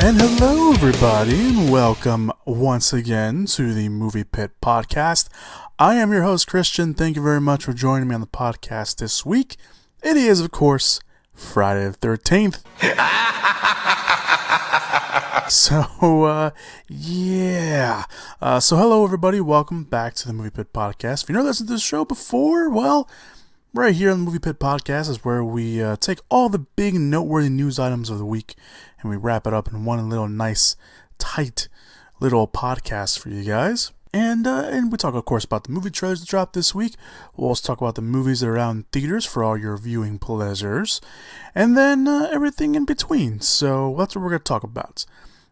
And hello everybody, and welcome once again to the Movie Pit Podcast. I am your host, Christian. Thank you very much for joining me on the podcast this week. It is, of course, Friday the 13th. So hello everybody, welcome back to the Movie Pit Podcast. If you've never listened to this show before, well, right here on the Movie Pit Podcast is where we take all the big noteworthy news items of the week and we wrap it up in one little nice, tight little podcast for you guys. And we talk, of course, about the movie trailers that dropped this week. We'll also talk about the movies that are out in theaters for all your viewing pleasures. And then everything in between. So that's what we're going to talk about.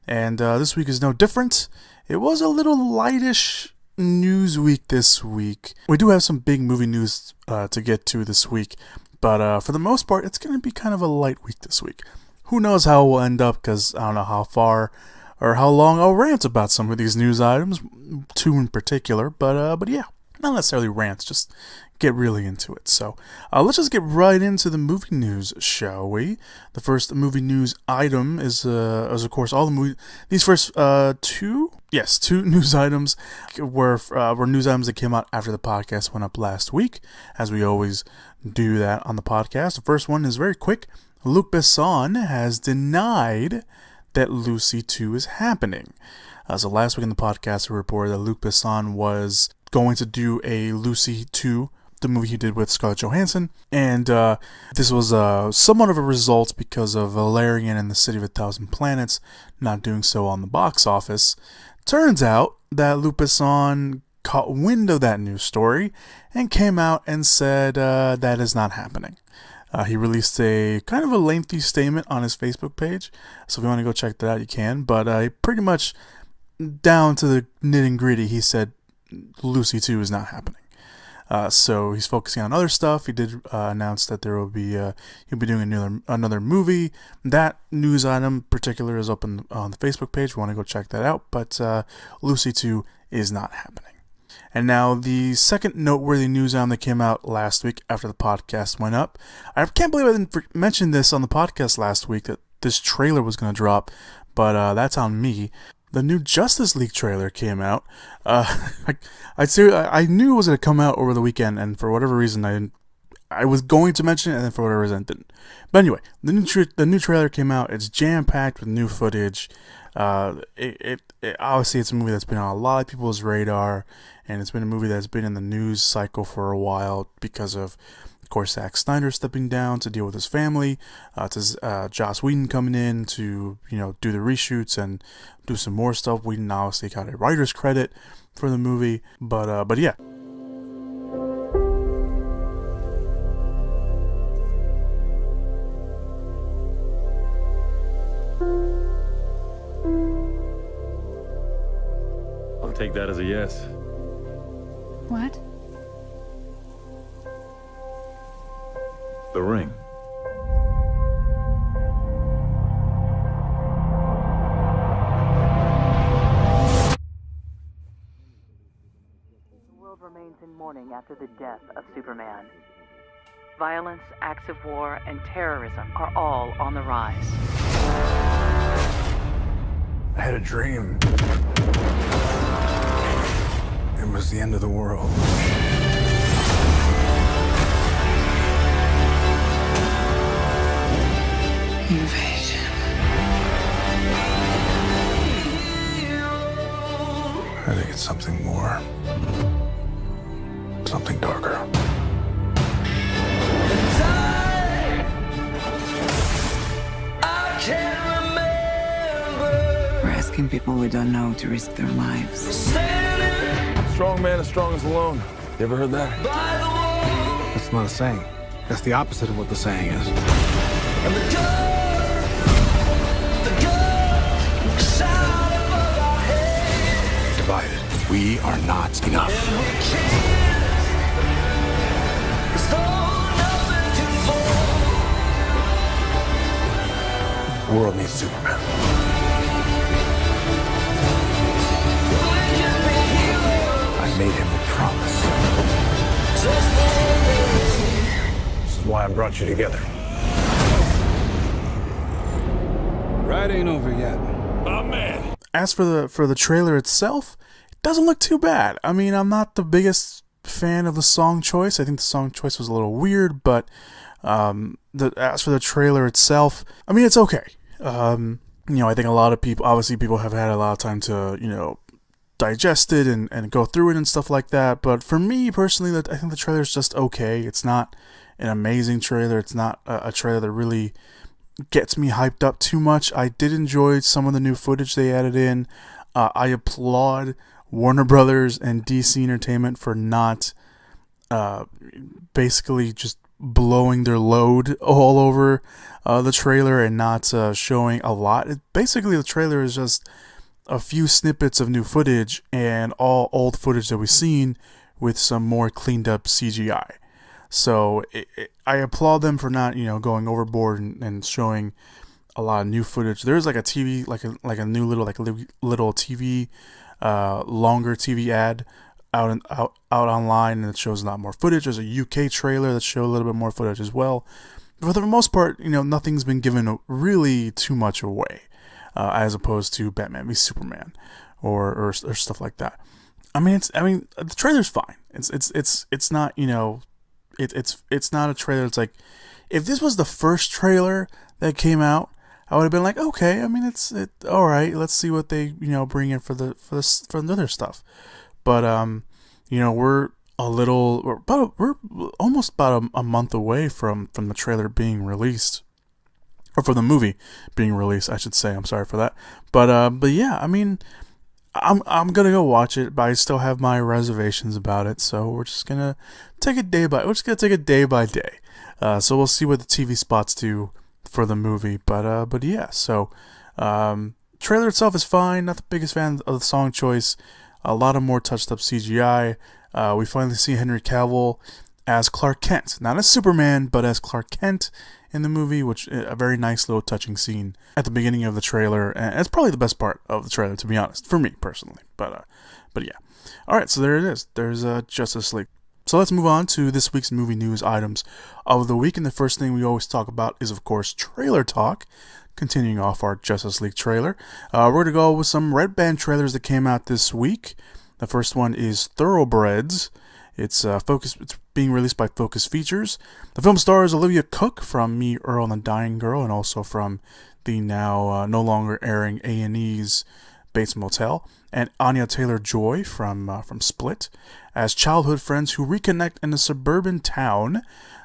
And this week is no different. It was a little lightish news week this week. We do have some big movie news to get to this week. But for the most part, it's going to be kind of a light week this week. Who knows how we'll end up, because I don't know how far or how long I'll rant about some of these news items, two in particular, but yeah, not necessarily rants, just get really into it. So let's just get right into the movie news, shall we? The first movie news item is of course all the movie. These first two news items were news items that came out after the podcast went up last week, as we always do that on the podcast. The first one is very quick. Luc Besson has denied that Lucy 2 is happening. So last week in the podcast, we reported that Luc Besson was going to do a Lucy 2, the movie he did with Scarlett Johansson, and this was somewhat of a result because of Valerian and the City of a Thousand Planets not doing so on the box office. Turns out that Luc Besson caught wind of that news story and came out and said that is not happening. He released a kind of a lengthy statement on his Facebook page, so if you want to go check that out, you can. But pretty much down to the nitty gritty, he said Lucy 2 is not happening. So he's focusing on other stuff. He did announce that there will be he'll be doing another movie. That news item in particular is up on the Facebook page. If you want to go check that out. But Lucy 2 is not happening. And now the second noteworthy news item that came out last week after the podcast went up. I can't believe I didn't mention this on the podcast last week, that this trailer was going to drop, but that's on me. The new Justice League trailer came out. I knew it was going to come out over the weekend, and for whatever reason I was going to mention it, and then for whatever reason I didn't. But anyway, the new trailer came out. It's jam-packed with new footage. Obviously it's a movie that's been on a lot of people's radar, and it's been a movie that's been in the news cycle for a while because of course, Zack Snyder stepping down to deal with his family, to Joss Whedon coming in to, do the reshoots and do some more stuff. Whedon obviously got a writer's credit for the movie, but yeah. I'll take that as a yes. What? The ring. The world remains in mourning after the death of Superman. Violence, acts of war, and terrorism are all on the rise. I had a dream. It was the end of the world. Invasion. I think it's something more. Something darker. We're asking people we don't know to risk their lives. Strong man is strongest alone. You ever heard that? That's not a saying. That's the opposite of what the saying is. Divided. We are not enough. The world needs Superman. I made him a promise. This is why I brought you together. Ride ain't over yet. My man. As for the trailer itself, it doesn't look too bad. I mean, I'm not the biggest fan of the song choice. I think the song choice was a little weird, but as for the trailer itself, I mean, it's okay. I think a lot of people have had a lot of time to, digest it and go through it and stuff like that. But for me personally, I think the trailer is just okay. It's not an amazing trailer. It's not a trailer that really gets me hyped up too much. I did enjoy some of the new footage they added in. I applaud Warner Brothers and DC Entertainment for not basically just blowing their load all over the trailer and not showing a lot. Basically, the trailer is just a few snippets of new footage and all old footage that we've seen with some more cleaned up CGI. So I applaud them for not, going overboard and showing a lot of new footage. There's like a TV, like a new little TV, longer TV ad out online, and it shows a lot more footage. There's a UK trailer that shows a little bit more footage as well. But for the most part, nothing's been given really too much away, as opposed to Batman v Superman or stuff like that. I mean, the trailer's fine. It's not, it's not a trailer. It's like, if this was the first trailer that came out, I would have been like, okay. I mean, it's all right. Let's see what they bring in for the other stuff. But we're almost about a month away from the trailer being released, or from the movie being released, I should say. I'm sorry for that. But yeah, I mean, I'm gonna go watch it, but I still have my reservations about it. So we're just gonna take it day by day. So we'll see what the TV spots do for the movie. But yeah. So trailer itself is fine. Not the biggest fan of the song choice. A lot of more touched up CGI. We finally see Henry Cavill as Clark Kent, not as Superman, but as Clark Kent in the movie, which a very nice little touching scene at the beginning of the trailer, and it's probably the best part of the trailer, to be honest, for me personally. But yeah. All right, so there it is. There's Justice League. So let's move on to this week's movie news items of the week, and the first thing we always talk about is, of course, trailer talk. Continuing off our Justice League trailer, we're going to go with some Red Band trailers that came out this week. The first one is Thoroughbreds. It's being released by Focus Features. The film stars Olivia Cooke from Me, Earl, and the Dying Girl, and also from the now no longer airing A&E's Bates Motel, and Anya Taylor-Joy from Split, as childhood friends who reconnect in a suburban town,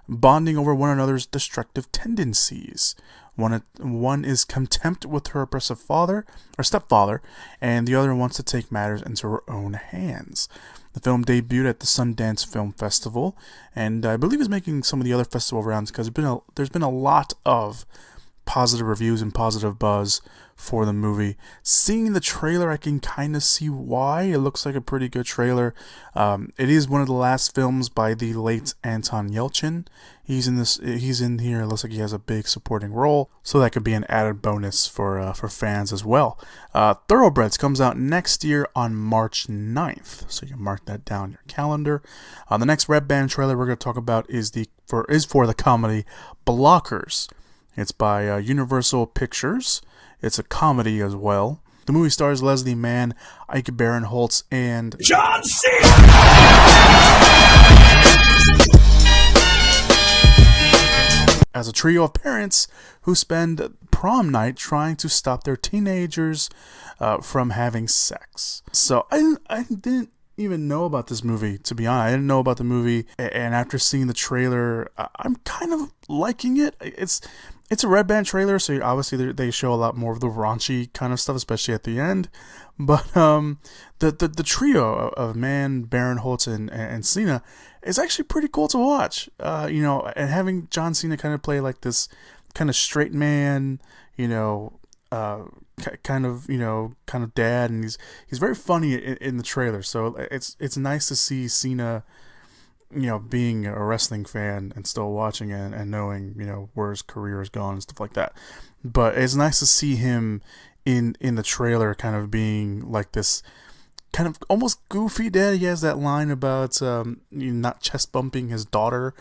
bonding over one another's destructive tendencies. One is contempt with her oppressive father or stepfather, and the other wants to take matters into her own hands. The film debuted at the Sundance Film Festival, and I believe is making some of the other festival rounds because there's been a lot of positive reviews and positive buzz for the movie. Seeing the trailer, I can kind of see why. It looks like a pretty good trailer. It is one of the last films by the late Anton Yelchin. He's in here. It looks like he has a big supporting role, so that could be an added bonus for fans as well. Thoroughbreds comes out next year on March 9th, so you mark that down your calendar. The next Red Band trailer we're going to talk about is for the comedy Blockers. It's by Universal Pictures. It's a comedy as well. The movie stars Leslie Mann, Ike Barinholtz, and John C. as a trio of parents who spend prom night trying to stop their teenagers from having sex. So I didn't even know about this movie, to be honest. I didn't know about the movie, and after seeing the trailer, I'm kind of liking it. It's a Red Band trailer, so obviously they show a lot more of the raunchy kind of stuff, especially at the end. But the trio of Mann, Barinholtz, and Cena is actually pretty cool to watch. And having John Cena kind of play like this kind of straight man, kind of dad, and he's very funny in the trailer. So it's nice to see Cena, being a wrestling fan and still watching it and knowing, where his career is gone and stuff like that. But it's nice to see him in the trailer kind of being like this kind of almost goofy dad. He has that line about not chest bumping his daughter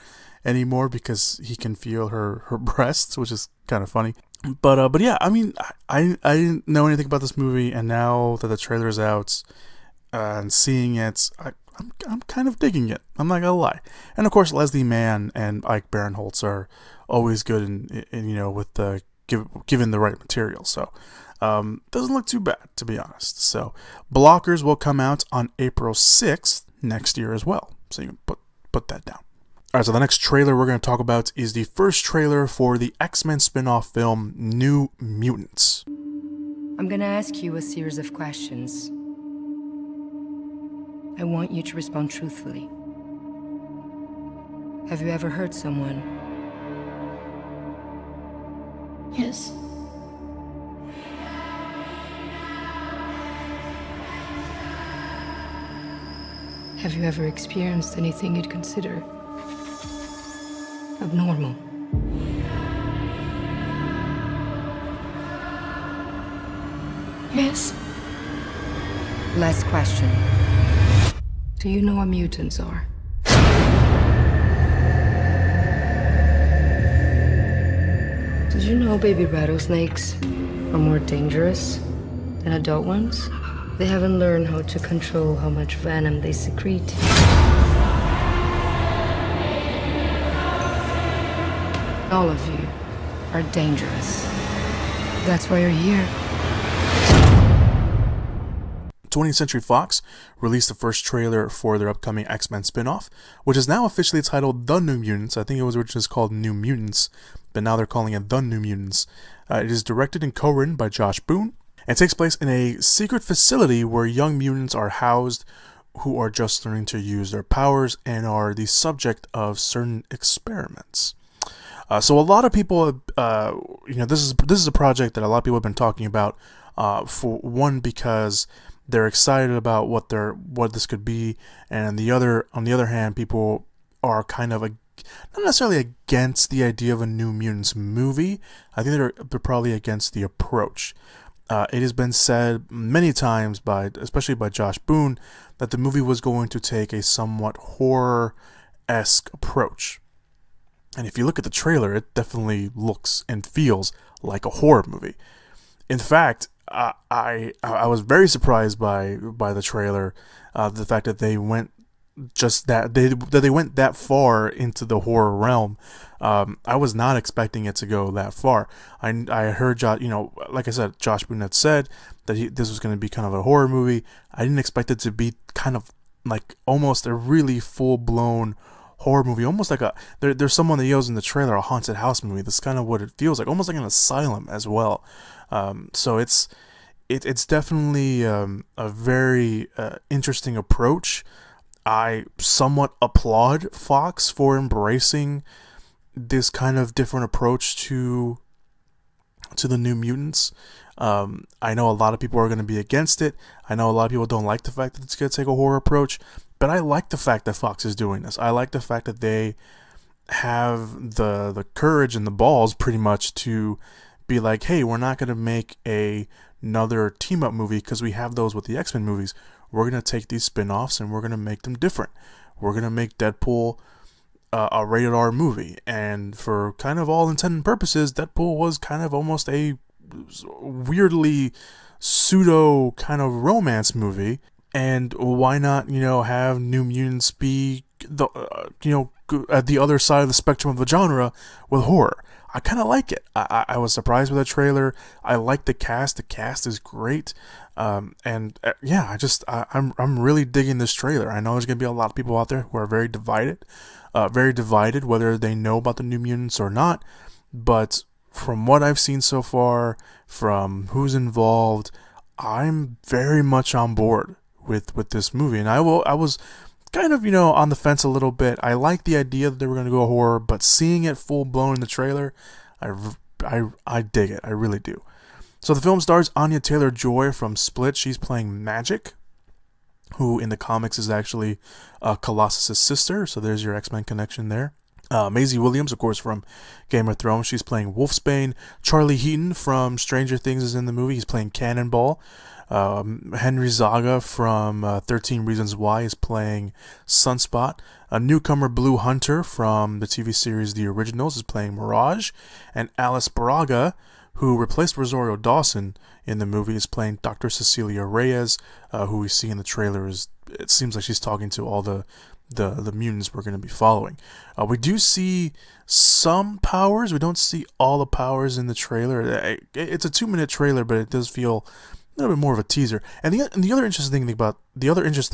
anymore because he can feel her breasts, which is kind of funny. But yeah, I mean, I didn't know anything about this movie, and now that the trailer's out and seeing it, I'm kind of digging it. I'm not gonna lie. And of course, Leslie Mann and Ike Barinholtz are always good in with the given the right material. So doesn't look too bad, to be honest. So Blockers will come out on April 6th next year as well. So you can put that down. Alright, so the next trailer we're going to talk about is the first trailer for the X-Men spin-off film, New Mutants. I'm gonna ask you a series of questions. I want you to respond truthfully. Have you ever hurt someone? Yes. Have you ever experienced anything you'd consider abnormal? Yes. Last question. Do you know what mutants are? Did you know baby rattlesnakes are more dangerous than adult ones? They haven't learned how to control how much venom they secrete. All of you are dangerous. That's why you're here. 20th Century Fox released the first trailer for their upcoming X-Men spin-off, which is now officially titled The New Mutants. I think it was originally called New Mutants, but now they're calling it The New Mutants. It is directed and co-written by Josh Boone, and takes place in a secret facility where young mutants are housed who are just learning to use their powers and are the subject of certain experiments. So a lot of people, this is a project that a lot of people have been talking about. For one, because they're excited about what this could be, and on the other hand, people are kind of not necessarily against the idea of a New Mutants movie. I think they're probably against the approach. It has been said many times especially by Josh Boone, that the movie was going to take a somewhat horror-esque approach. And if you look at the trailer, it definitely looks and feels like a horror movie. In fact, I was very surprised by the trailer, the fact that they went they went that far into the horror realm. I was not expecting it to go that far. I heard like I said, Josh Boone had said that this was going to be kind of a horror movie. I didn't expect it to be kind of like almost a really full blown horror movie, almost like there's someone that yells in the trailer, a haunted house movie. That's kind of what it feels like, almost like an asylum as well. So it's definitely a very interesting approach. I somewhat applaud Fox for embracing this kind of different approach to the New Mutants. I know a lot of people are going to be against it. I know a lot of people don't like the fact that it's going to take a horror approach, but I like the fact that Fox is doing this. I like the fact that they have the courage and the balls pretty much to be like, hey, we're not going to make another team-up movie because we have those with the X-Men movies. We're going to take these spin-offs and we're going to make them different. We're going to make Deadpool a rated R movie. And for kind of all intent and purposes, Deadpool was kind of almost a weirdly pseudo kind of romance movie. And why not, have New Mutants be at the other side of the spectrum of the genre with horror? I kind of like it. I was surprised with the trailer. I like the cast. The cast is great. I'm really digging this trailer. I know there's going to be a lot of people out there who are very divided, whether they know about the New Mutants or not. But from what I've seen so far, from who's involved, I'm very much on board with this movie. And I was kind of, on the fence a little bit. I like the idea that they were going to go horror, but seeing it full blown in the trailer, I dig it. I really do. So the film stars Anya Taylor-Joy from Split. She's playing Magic, who in the comics is actually Colossus' sister. So there's your X-Men connection there. Maisie Williams, of course, from Game of Thrones. She's playing Wolfsbane. Charlie Heaton from Stranger Things is in the movie. He's playing Cannonball. Henry Zaga from 13 Reasons Why is playing Sunspot. A newcomer, Blue Hunter, from the TV series The Originals, is playing Mirage. And Alice Braga, who replaced Rosario Dawson in the movie, is playing Dr. Cecilia Reyes, who we see in the trailer. It seems like she's talking to all the mutants we're going to be following. We do see some powers. We don't see all the powers in the trailer. It's a 2-minute trailer, but it does feel a little bit more of a teaser. And the other interesting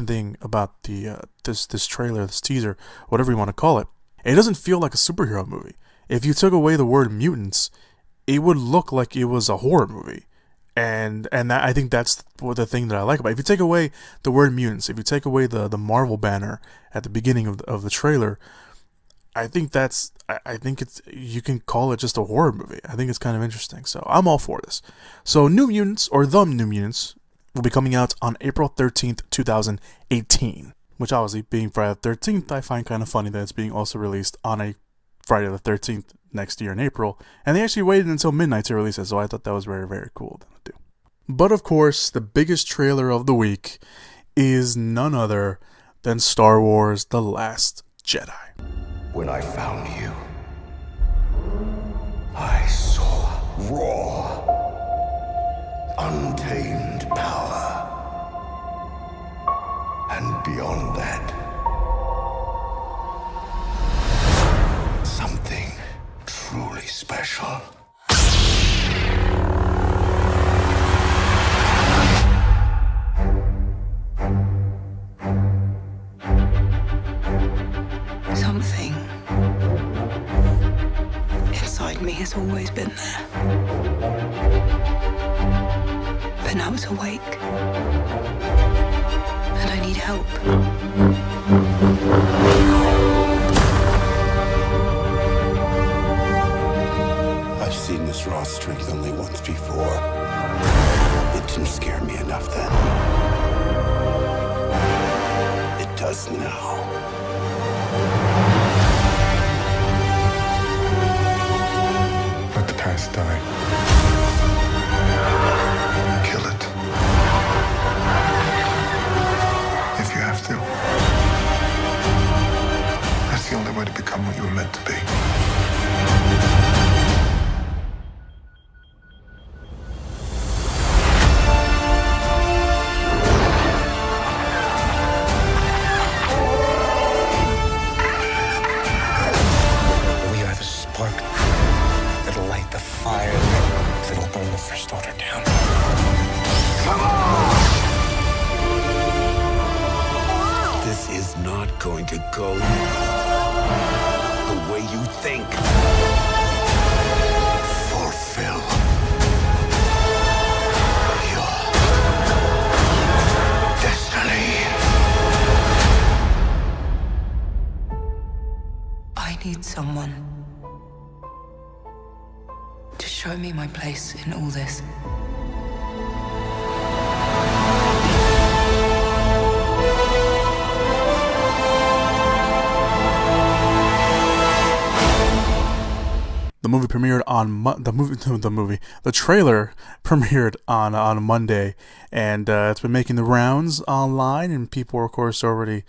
thing about this trailer, this teaser, whatever you want to call it, it doesn't feel like a superhero movie. If you took away the word mutants, it would look like it was a horror movie. And I think that's the thing that I like about it. If you take away the word mutants, if you take away the Marvel banner at the beginning of the trailer, I think you can call it just a horror movie. I think it's kind of interesting. So I'm all for this. So New Mutants, or The New Mutants, will be coming out on April 13th, 2018. Which obviously, being Friday the 13th, I find kind of funny that it's being also released on a Friday the 13th next year in April. And they actually waited until midnight to release it, so I thought that was very, very cool of them to do. But of course, the biggest trailer of the week is none other than Star Wars The Last Jedi. When I found you, I saw raw, untamed power. And beyond that, something truly special. Something inside me has always been there. But now it's awake. And I need help. I've seen this raw strength only once before. It didn't scare me enough then. It does now. Let the past die. Kill it. If you have to. That's the only way to become what you were meant to be. We are the spark that'll light the fire that'll burn the First Order down. Come on! This is not going to go the way you think. Fulfill your destiny. I need someone to show me my place in all this. The trailer premiered on Monday, and it's been making the rounds online, and people are, of course, already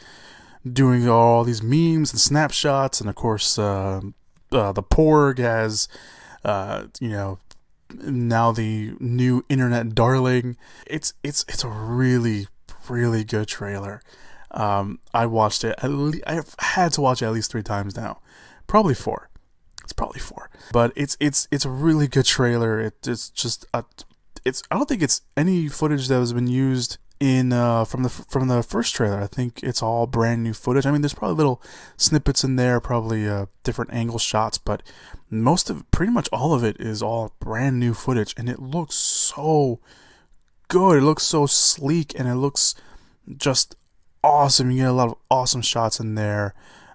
doing all these memes and snapshots, and of course, the Porg has, now the new internet darling. It's a really, really good trailer. I watched it. I've had to watch it at least 3 times now, probably 4. It's probably 4, but it's a really good trailer. It's just I don't think it's any footage that has been used in from the first trailer. I think it's all brand new footage. I mean, there's probably little snippets in there, probably different angle shots, but pretty much all of it is all brand new footage, and it looks so good. It looks so sleek, and it looks just awesome. You get a lot of awesome shots in there.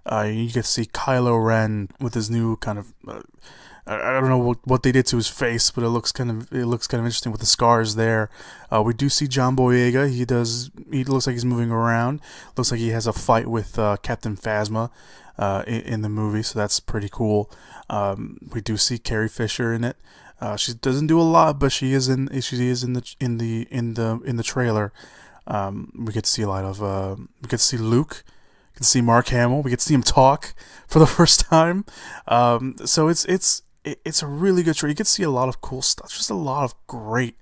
You get to see Kylo Ren with his new kind of I don't know what they did to his face, but it looks kind of interesting with the scars there. We do see John Boyega. He looks like he's moving around. Looks like he has a fight with Captain Phasma in the movie, so that's pretty cool. We do see Carrie Fisher in it. She doesn't do a lot, but she is in the trailer. We get to see a lot of we get to see Luke. We can see Mark Hamill. We get to see him talk for the first time. So it's it's a really good trailer. You can see a lot of cool stuff, just a lot of great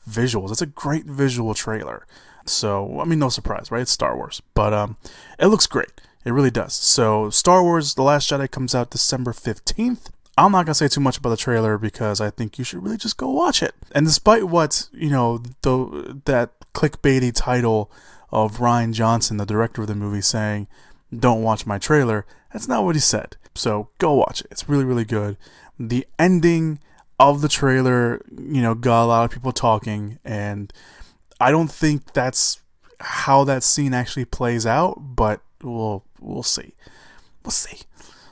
visuals. It's a great visual trailer. So, I mean, no surprise, right? It's Star Wars. But it looks great. It really does. So, Star Wars The Last Jedi comes out December 15th. I'm not going to say too much about the trailer because I think you should really just go watch it. And despite what, that clickbaity title of Rian Johnson, the director of the movie, saying, "Don't watch my trailer," that's not what he said. So, go watch it. It's really, really good. The ending of the trailer, got a lot of people talking, and I don't think that's how that scene actually plays out, but we'll see. We'll see.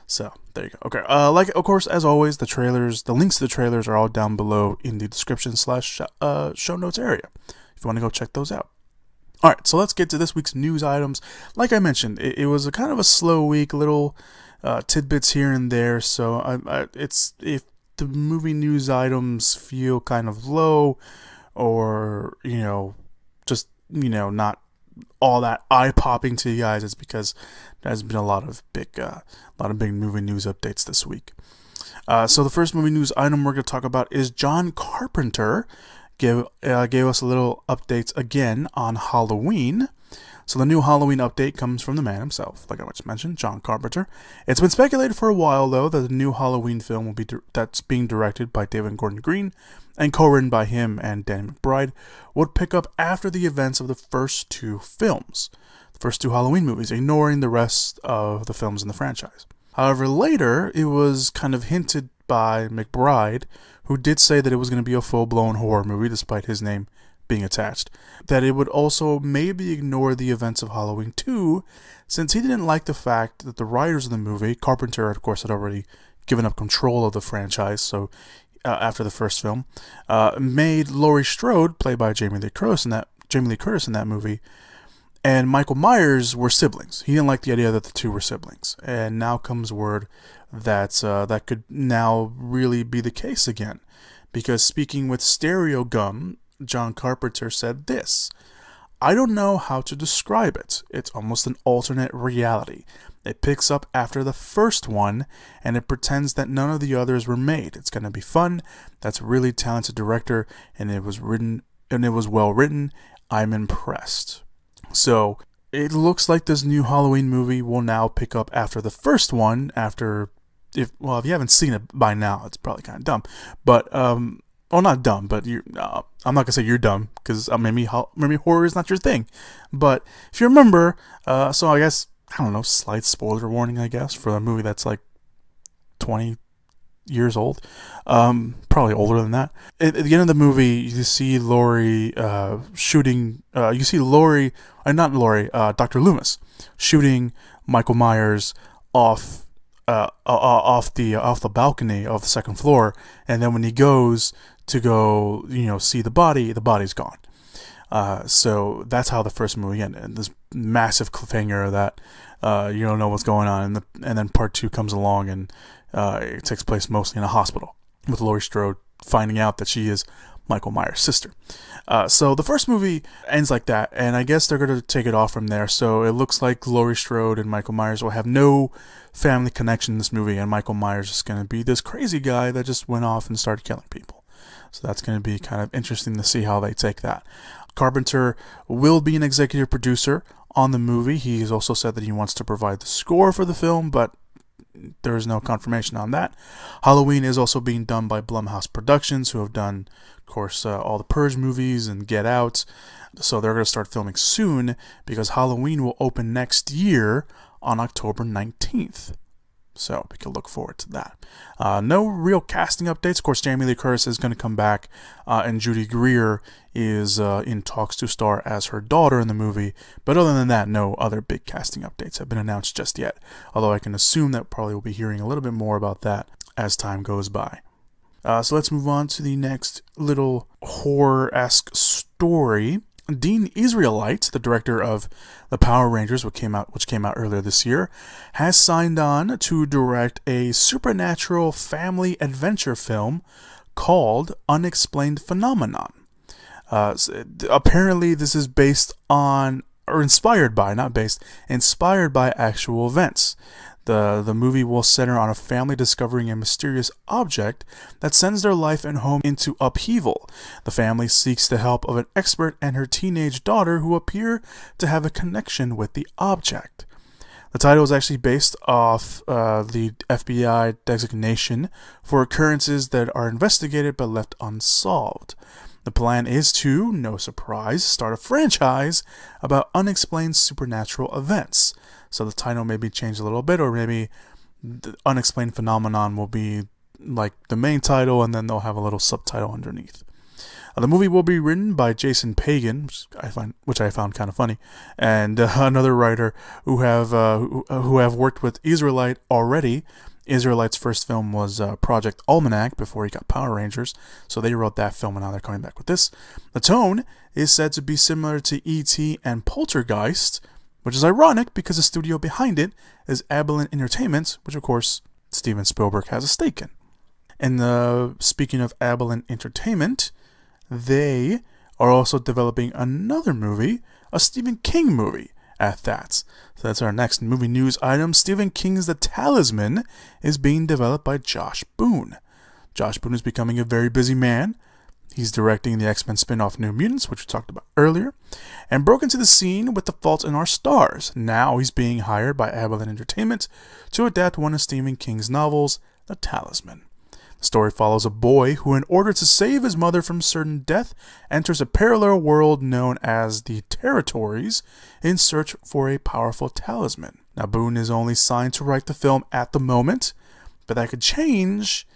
So, there you go. Okay. Of course, as always, the links to the trailers are all down below in the description / show notes area, if you want to go check those out. Alright, so let's get to this week's news items. Like I mentioned, it was a kind of a slow week, little tidbits here and there, so if the movie news items feel kind of low, or just not all that eye-popping to you guys, it's because there's been a lot of big movie news updates this week. So the first movie news item we're going to talk about is John Carpenter gave us a little updates again on Halloween. So the new Halloween update comes from the man himself, like I just mentioned, John Carpenter. It's been speculated for a while, though, that the new Halloween film will be that's being directed by David Gordon Green and co-written by him and Danny McBride would pick up after the events of the first two films, the first two Halloween movies, ignoring the rest of the films in the franchise. However, later, it was kind of hinted by McBride, who did say that it was going to be a full-blown horror movie, despite his name being attached, that it would also maybe ignore the events of Halloween 2, since he didn't like the fact that the writers of the movie, Carpenter, of course, had already given up control of the franchise, so after the first film, made Laurie Strode, played by Jamie Lee Curtis in that movie, and Michael Myers were siblings. He didn't like the idea that the two were siblings, and now comes word that that could now really be the case again, because speaking with Stereo Gum, John Carpenter said this: "I don't know how to describe it. It's almost an alternate reality. It picks up after the first one, and it pretends that none of the others were made. It's going to be fun. That's a really talented director, and it was well written. I'm impressed." So it looks like this new Halloween movie will now pick up after the first one. If you haven't seen it by now, it's probably kind of dumb, but well, not dumb, but I'm not gonna say you're dumb, because maybe horror is not your thing. But if you remember, so I guess, I don't know, slight spoiler warning, I guess, for a movie that's like 20 years old, probably older than that. At the end of the movie, you see Laurie shooting. You see Dr. Loomis shooting Michael Myers off the balcony of the second floor, and then when he goes to see the body's gone. So that's how the first movie ended. This massive cliffhanger that you don't know what's going on, and then part 2 comes along, and it takes place mostly in a hospital with Laurie Strode finding out that she is Michael Myers' sister. So the first movie ends like that, and I guess they're going to take it off from there. So it looks like Laurie Strode and Michael Myers will have no family connection in this movie, and Michael Myers is going to be this crazy guy that just went off and started killing people. So that's going to be kind of interesting to see how they take that. Carpenter will be an executive producer on the movie. He's also said that he wants to provide the score for the film, but there is no confirmation on that. Halloween is also being done by Blumhouse Productions, who have done, of course, all the Purge movies and Get Out. So they're going to start filming soon, because Halloween will open next year on October 19th. So we can look forward to that. No real casting updates. Of course, Jamie Lee Curtis is going to come back, and Judy Greer is in talks to star as her daughter in the movie. But other than that, no other big casting updates have been announced just yet. Although I can assume that probably we'll be hearing a little bit more about that as time goes by. So let's move on to the next little horror-esque story. Dean Israelite, the director of The Power Rangers, which came out earlier this year, has signed on to direct a supernatural family adventure film called Unexplained Phenomenon. Apparently, this is inspired by actual events. The movie will center on a family discovering a mysterious object that sends their life and home into upheaval. The family seeks the help of an expert and her teenage daughter who appear to have a connection with the object. The title is actually based off the FBI designation for occurrences that are investigated but left unsolved. The plan is to, no surprise, start a franchise about unexplained supernatural events. So the title may be changed a little bit, or maybe the unexplained phenomenon will be like the main title, and then they'll have a little subtitle underneath. The movie will be written by Jason Pagan, which I found kind of funny, and another writer who have worked with Israelite already. Israelite's first film was Project Almanac before he got Power Rangers, so they wrote that film, and now they're coming back with this. The tone is said to be similar to E.T. and Poltergeist, which is ironic because the studio behind it is Abilene Entertainment, which of course Steven Spielberg has a stake in. And speaking of Abilene Entertainment, they are also developing another movie, a Stephen King movie at that. So that's our next movie news item. Stephen King's The Talisman is being developed by Josh Boone. Josh Boone is becoming a very busy man. He's directing the X-Men spin-off New Mutants, which we talked about earlier, and broke into the scene with The Fault in Our Stars. Now he's being hired by Abilene Entertainment to adapt one of Stephen King's novels, The Talisman. The story follows a boy who, in order to save his mother from certain death, enters a parallel world known as the Territories in search for a powerful talisman. Now, Boone is only signed to write the film at the moment, but that could change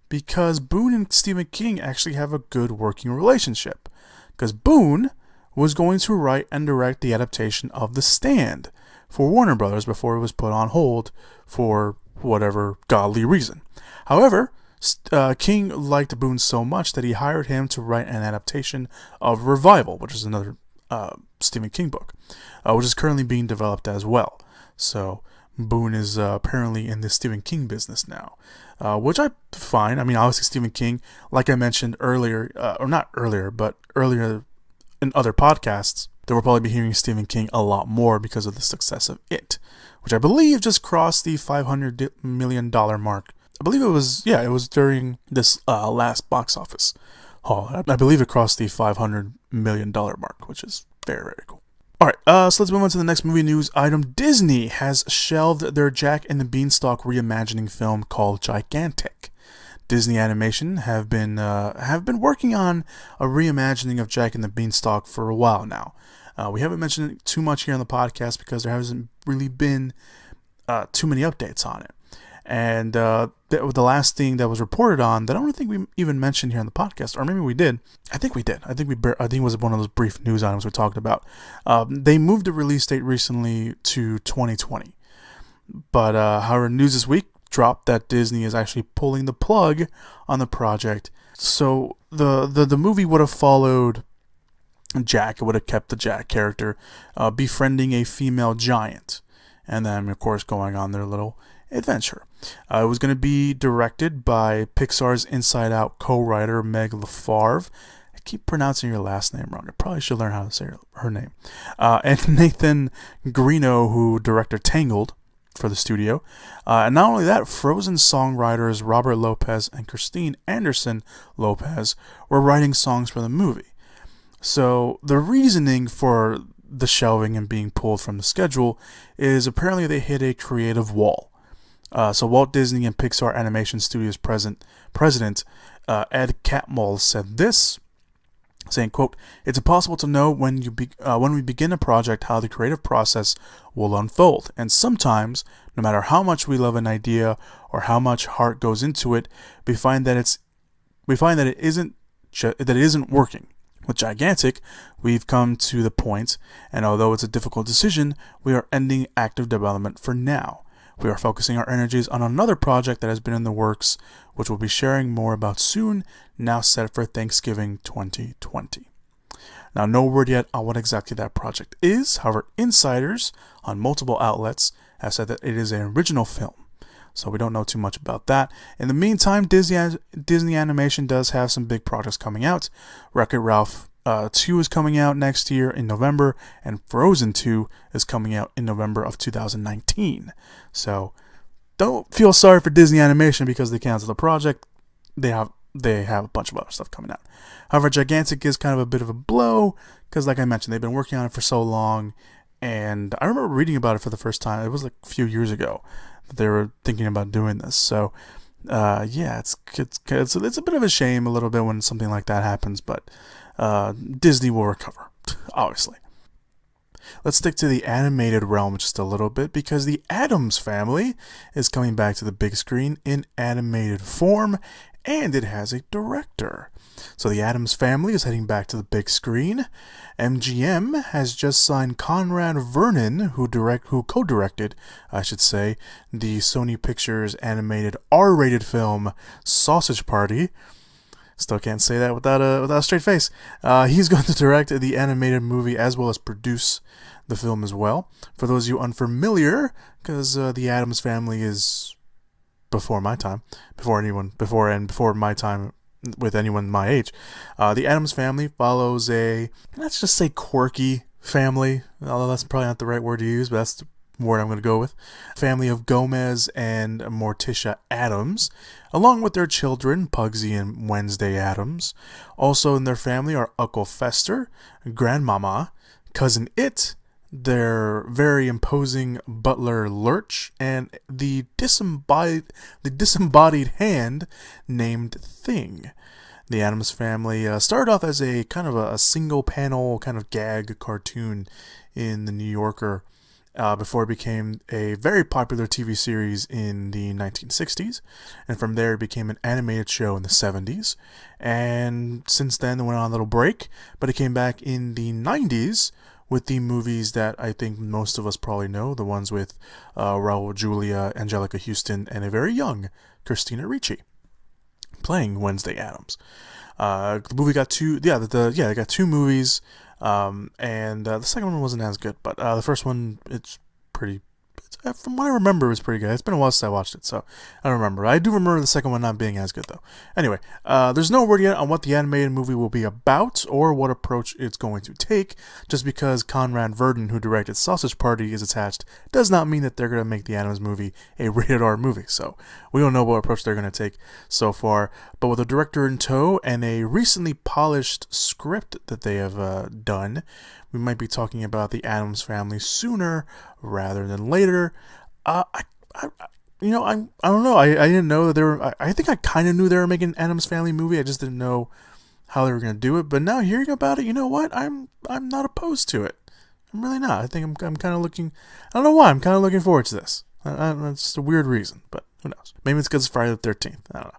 because Boone and Stephen King actually have a good working relationship. Because Boone was going to write and direct the adaptation of The Stand for Warner Brothers before it was put on hold for whatever godly reason. However, King liked Boone so much that he hired him to write an adaptation of Revival, which is another Stephen King book, which is currently being developed as well. So Boone is apparently in the Stephen King business now, which I find. I mean, obviously Stephen King, like I mentioned earlier, or not earlier, but earlier in other podcasts, that we'll probably be hearing Stephen King a lot more because of the success of It, which I believe just crossed the $500 million mark. I believe it was during this last box office haul. I believe it crossed the $500 million mark, which is very, very cool. Alright, so let's move on to the next movie news item. Disney has shelved their Jack and the Beanstalk reimagining film called Gigantic. Disney Animation have been working on a reimagining of Jack and the Beanstalk for a while now. We haven't mentioned it too much here on the podcast because there hasn't really been too many updates on it. And the last thing that was reported on that I don't think we even mentioned here on the podcast, or maybe we did. I think we did. I think it was one of those brief news items we talked about. They moved the release date recently to 2020. But however, news this week dropped that Disney is actually pulling the plug on the project. So the movie would have followed Jack. It would have kept the Jack character befriending a female giant, and then of course going on their little adventure. It was going to be directed by Pixar's Inside Out co-writer Meg LaFarve. I keep pronouncing your last name wrong. I probably should learn how to say her name. And Nathan Greeno, who directed Tangled for the studio. And not only that, Frozen songwriters Robert Lopez and Christine Anderson Lopez were writing songs for the movie. So the reasoning for the shelving and being pulled from the schedule is apparently they hit a creative wall. So Walt Disney and Pixar Animation Studios president Ed Catmull said this, saying, quote, "It's impossible to know when we begin a project how the creative process will unfold, and sometimes, no matter how much we love an idea or how much heart goes into it, we find that it isn't working. With Gigantic, we've come to the point, and although it's a difficult decision, we are ending active development for now. We are focusing our energies on another project that has been in the works, which we'll be sharing more about soon, now set for Thanksgiving 2020. Now, no word yet on what exactly that project is. However, insiders on multiple outlets have said that it is an original film. So we don't know too much about that. In the meantime, Disney Animation does have some big projects coming out. Wreck-It Ralph 2 is coming out next year in November, and Frozen 2 is coming out in November of 2019. So don't feel sorry for Disney Animation because they canceled the project. They have a bunch of other stuff coming out. However, Gigantic is kind of a bit of a blow because, like I mentioned, they've been working on it for so long. And I remember reading about it for the first time. It was like a few years ago that they were thinking about doing this. So, yeah, it's a bit of a shame a little bit when something like that happens. But Disney will recover, obviously. Let's stick to the animated realm just a little bit because the Addams Family is coming back to the big screen in animated form, and it has a director. So the Addams Family is heading back to the big screen. MGM has just signed Conrad Vernon, who co-directed, I should say, the Sony Pictures animated R-rated film Sausage Party. Still can't say that without a straight face. He's going to direct the animated movie as well as produce the film as well. For those of you unfamiliar, because the Addams Family is before my time, before my time with anyone my age. The Addams Family follows a, let's just say, quirky family, although that's probably not the right word to use, but that's the word I'm going to go with. Family of Gomez and Morticia Addams, along with their children, Pugsy and Wednesday Addams. Also in their family are Uncle Fester, Grandmama, Cousin It, their very imposing butler Lurch, and the disembodied hand named Thing. The Addams Family started off as a kind of a single panel kind of gag cartoon in the New Yorker before it became a very popular TV series in the 1960s, and from there it became an animated show in the 70s, and since then it went on a little break, but it came back in the 90s with the movies that I think most of us probably know, the ones with Raul Julia, Angelica Houston, and a very young Christina Ricci playing Wednesday Addams. The movie got two. They got two movies, and the second one wasn't as good, but the first one, it's pretty. From what I remember, it was pretty good. It's been a while since I watched it, so I don't remember. I do remember the second one not being as good, though. Anyway, there's no word yet on what the animated movie will be about or what approach it's going to take. Just because Conrad Vernon, who directed Sausage Party, is attached, does not mean that they're going to make the Addams movie a rated R movie. So we don't know what approach they're going to take so far. But with a director in tow and a recently polished script that they have done, we might be talking about the Addams Family sooner rather than later. I don't know. I didn't know that they were. I think I kind of knew they were making an Addams Family movie. I just didn't know how they were going to do it. But now hearing about it, you know what? I'm not opposed to it. I'm really not. I think I'm kind of looking. I don't know why. I'm kind of looking forward to this. It's just a weird reason, but who knows? Maybe it's because it's Friday the 13th. I don't know.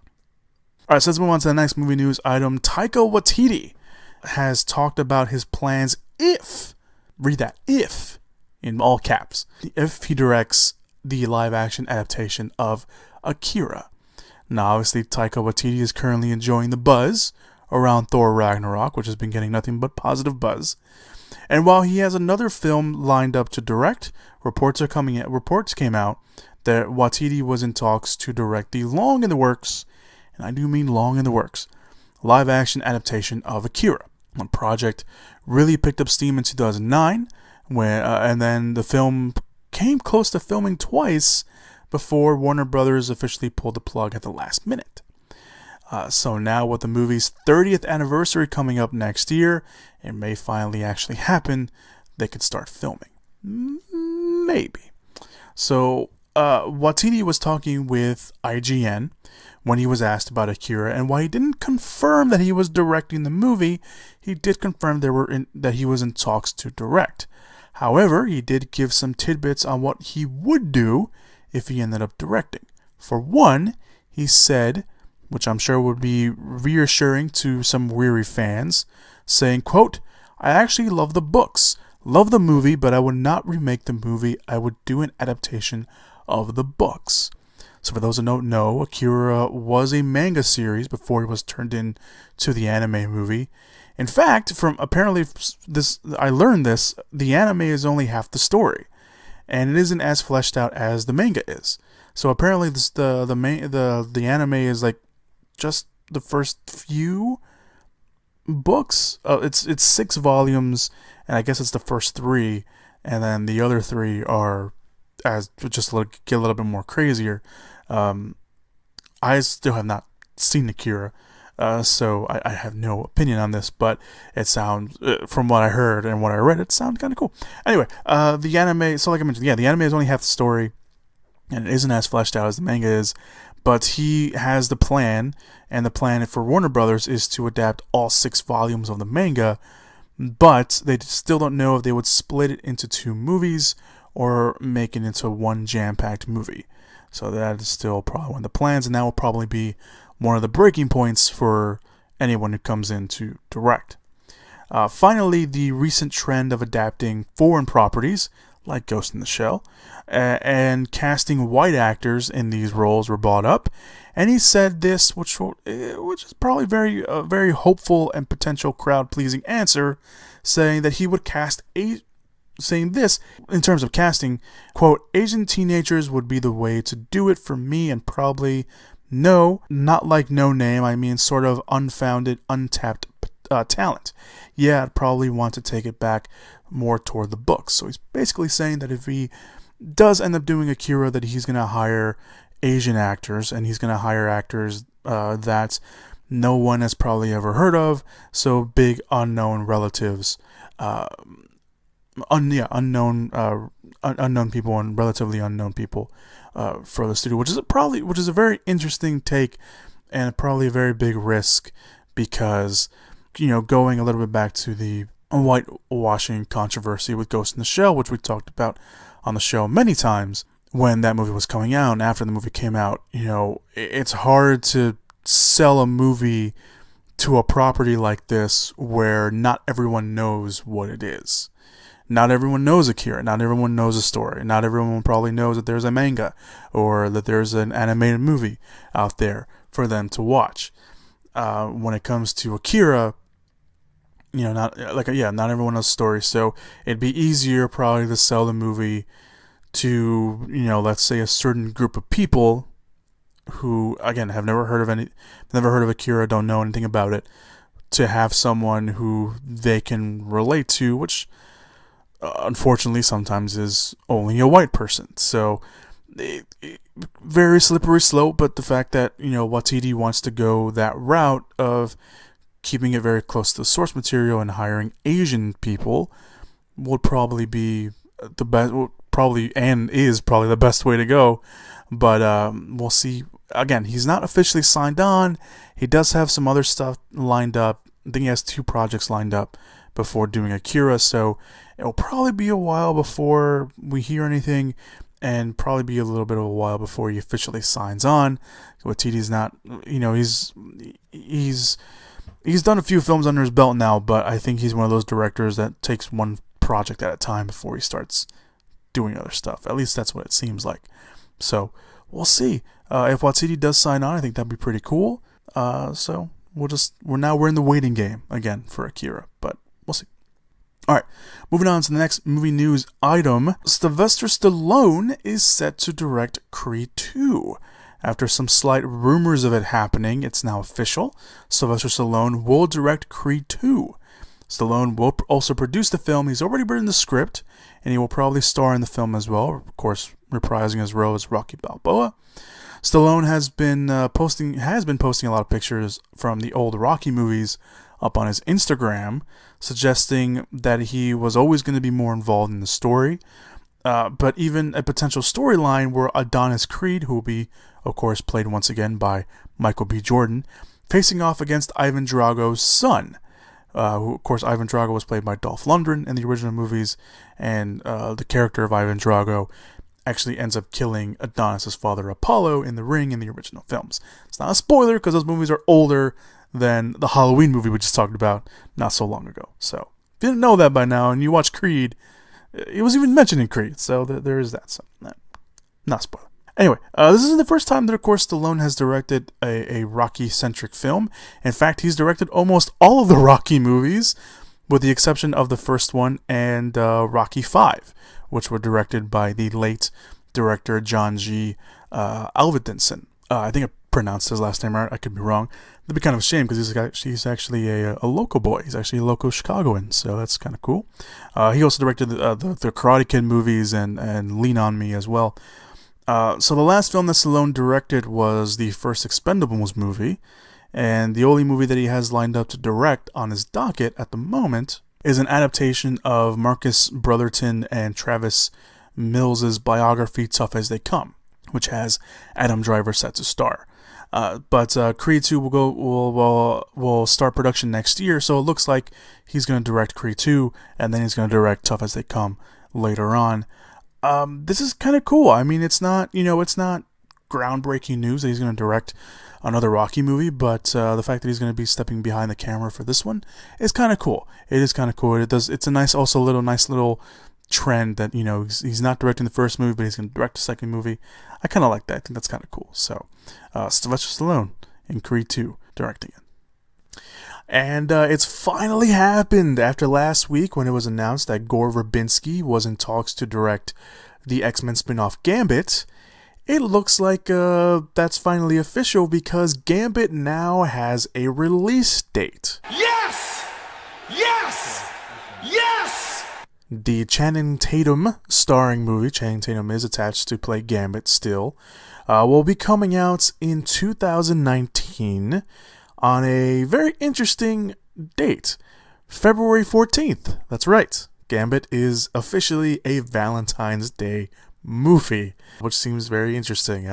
All right, so let's move on to the next movie news item. Taika Waititi has talked about his plans if in all caps, if he directs the live-action adaptation of Akira. Now, obviously, Taika Waititi is currently enjoying the buzz around Thor Ragnarok, which has been getting nothing but positive buzz. And while he has another film lined up to direct, reports came out that Waititi was in talks to direct the long in the works, and I do mean long in the works, live-action adaptation of Akira. One project really picked up steam in 2009, and then the film came close to filming twice before Warner Brothers officially pulled the plug at the last minute. So now with the movie's 30th anniversary coming up next year, it may finally actually happen, they could start filming. Maybe. So Waititi was talking with IGN when he was asked about Akira, and while he didn't confirm that he was directing the movie, he did confirm that he was in talks to direct. However, he did give some tidbits on what he would do if he ended up directing. For one, he said, which I'm sure would be reassuring to some weary fans, saying, quote, "I actually love the books, love the movie, but I would not remake the movie. I would do an adaptation of the books." So for those who don't know, Akira was a manga series before it was turned into the anime movie. In fact, I learned this, the anime is only half the story, and it isn't as fleshed out as the manga is. So apparently the anime is like just the first few books. It's 6 volumes, and I guess it's the first 3, and then the other 3 are as just to get a little bit more crazier, I still have not seen Akira, so I have no opinion on this, but it sounds, from what I heard and what I read, it sounded kind of cool. Anyway, the anime, so like I mentioned, the anime is only half the story, and it isn't as fleshed out as the manga is, but he has the plan, and the plan for Warner Brothers is to adapt all 6 volumes of the manga, but they still don't know if they would split it into 2 movies or make it into one jam-packed movie. So that is still probably one of the plans, and that will probably be one of the breaking points for anyone who comes in to direct. Finally, the recent trend of adapting foreign properties, like Ghost in the Shell, and casting white actors in these roles were brought up, and he said this, which is probably very hopeful and potential crowd-pleasing answer, saying that he would cast saying this, in terms of casting, quote, Asian teenagers would be the way to do it for me, and probably not like No Name, I mean sort of unfounded, untapped talent. Yeah, I'd probably want to take it back more toward the books. So he's basically saying that if he does end up doing Akira, that he's going to hire Asian actors, and he's going to hire actors that no one has probably ever heard of, so big unknown relatives, unknown people and relatively unknown people for the studio, which is a very interesting take and probably a very big risk, because going a little bit back to the whitewashing controversy with Ghost in the Shell, which we talked about on the show many times when that movie was coming out, and after the movie came out, it's hard to sell a movie to a property like this where not everyone knows what it is. Not everyone knows Akira. Not everyone knows a story. Not everyone probably knows that there's a manga or that there's an animated movie out there for them to watch. When it comes to Akira, not everyone knows the story. So it'd be easier probably to sell the movie to, let's say a certain group of people who, again, have never heard of Akira, don't know anything about it, to have someone who they can relate to, which unfortunately sometimes is only a white person. So very slippery slope, but the fact that Waititi wants to go that route of keeping it very close to the source material and hiring Asian people would probably be the best, is probably the best way to go. But we'll see. Again, he's not officially signed on. He does have some other stuff lined up. I think he has 2 projects lined up before doing Akira, so it'll probably be a while before we hear anything, and probably be a little bit of a while before he officially signs on. Waititi's not, he's done a few films under his belt now, but I think he's one of those directors that takes one project at a time before he starts doing other stuff. At least that's what it seems like. So we'll see. If Waititi does sign on, I think that'd be pretty cool. So we're in the waiting game again for Akira, but we'll see. Alright, moving on to the next movie news item. Sylvester Stallone is set to direct Creed 2. After some slight rumors of it happening, it's now official. Sylvester Stallone will direct Creed 2. Stallone will also produce the film. He's already written the script, and he will probably star in the film as well, of course, reprising his role as Rocky Balboa. Stallone has been posting a lot of pictures from the old Rocky movies up on his Instagram, suggesting that he was always going to be more involved in the story. But even a potential storyline where Adonis Creed, who will be, of course, played once again by Michael B. Jordan, facing off against Ivan Drago's son. Who, of course, Ivan Drago was played by Dolph Lundgren in the original movies, and the character of Ivan Drago actually ends up killing Adonis' father Apollo in the ring in the original films. It's not a spoiler because those movies are older than the Halloween movie we just talked about not so long ago. So if you didn't know that by now and you watch Creed, it was even mentioned in Creed, so there is that. So not spoiler. Anyway, this isn't the first time that, of course, Stallone has directed a Rocky-centric film. In fact, he's directed almost all of the Rocky movies, with the exception of the first one and Rocky V, which were directed by the late director John G. Avildsen. I think pronounced his last name right. I could be wrong. That'd be kind of a shame because he's actually a local boy. He's actually a local Chicagoan, so that's kind of cool. He also directed the Karate Kid movies and Lean on Me as well. So the last film that Stallone directed was the first Expendables movie, and the only movie that he has lined up to direct on his docket at the moment is an adaptation of Marcus Brotherton and Travis Mills' biography Tough as They Come, which has Adam Driver set to star. But Creed 2 will start production next year, so it looks like he's going to direct Creed 2, and then he's going to direct Tough as They Come later on. This is kind of cool. I mean, it's not groundbreaking news that he's going to direct another Rocky movie, but the fact that he's going to be stepping behind the camera for this one is kind of cool. It is kind of cool. It's a nice little trend that, he's not directing the first movie, but he's going to direct the second movie. I kind of like that. I think that's kind of cool. So, Sylvester Stallone in Creed 2 directing it. And it's finally happened after last week when it was announced that Gore Verbinski was in talks to direct the X-Men spin-off Gambit. It looks like that's finally official because Gambit now has a release date. Yes! Yes! Yes! The Channing Tatum starring movie, Channing Tatum is attached to play Gambit still, will be coming out in 2019 on a very interesting date, February 14th. That's right. Gambit is officially a Valentine's Day movie, which seems very interesting.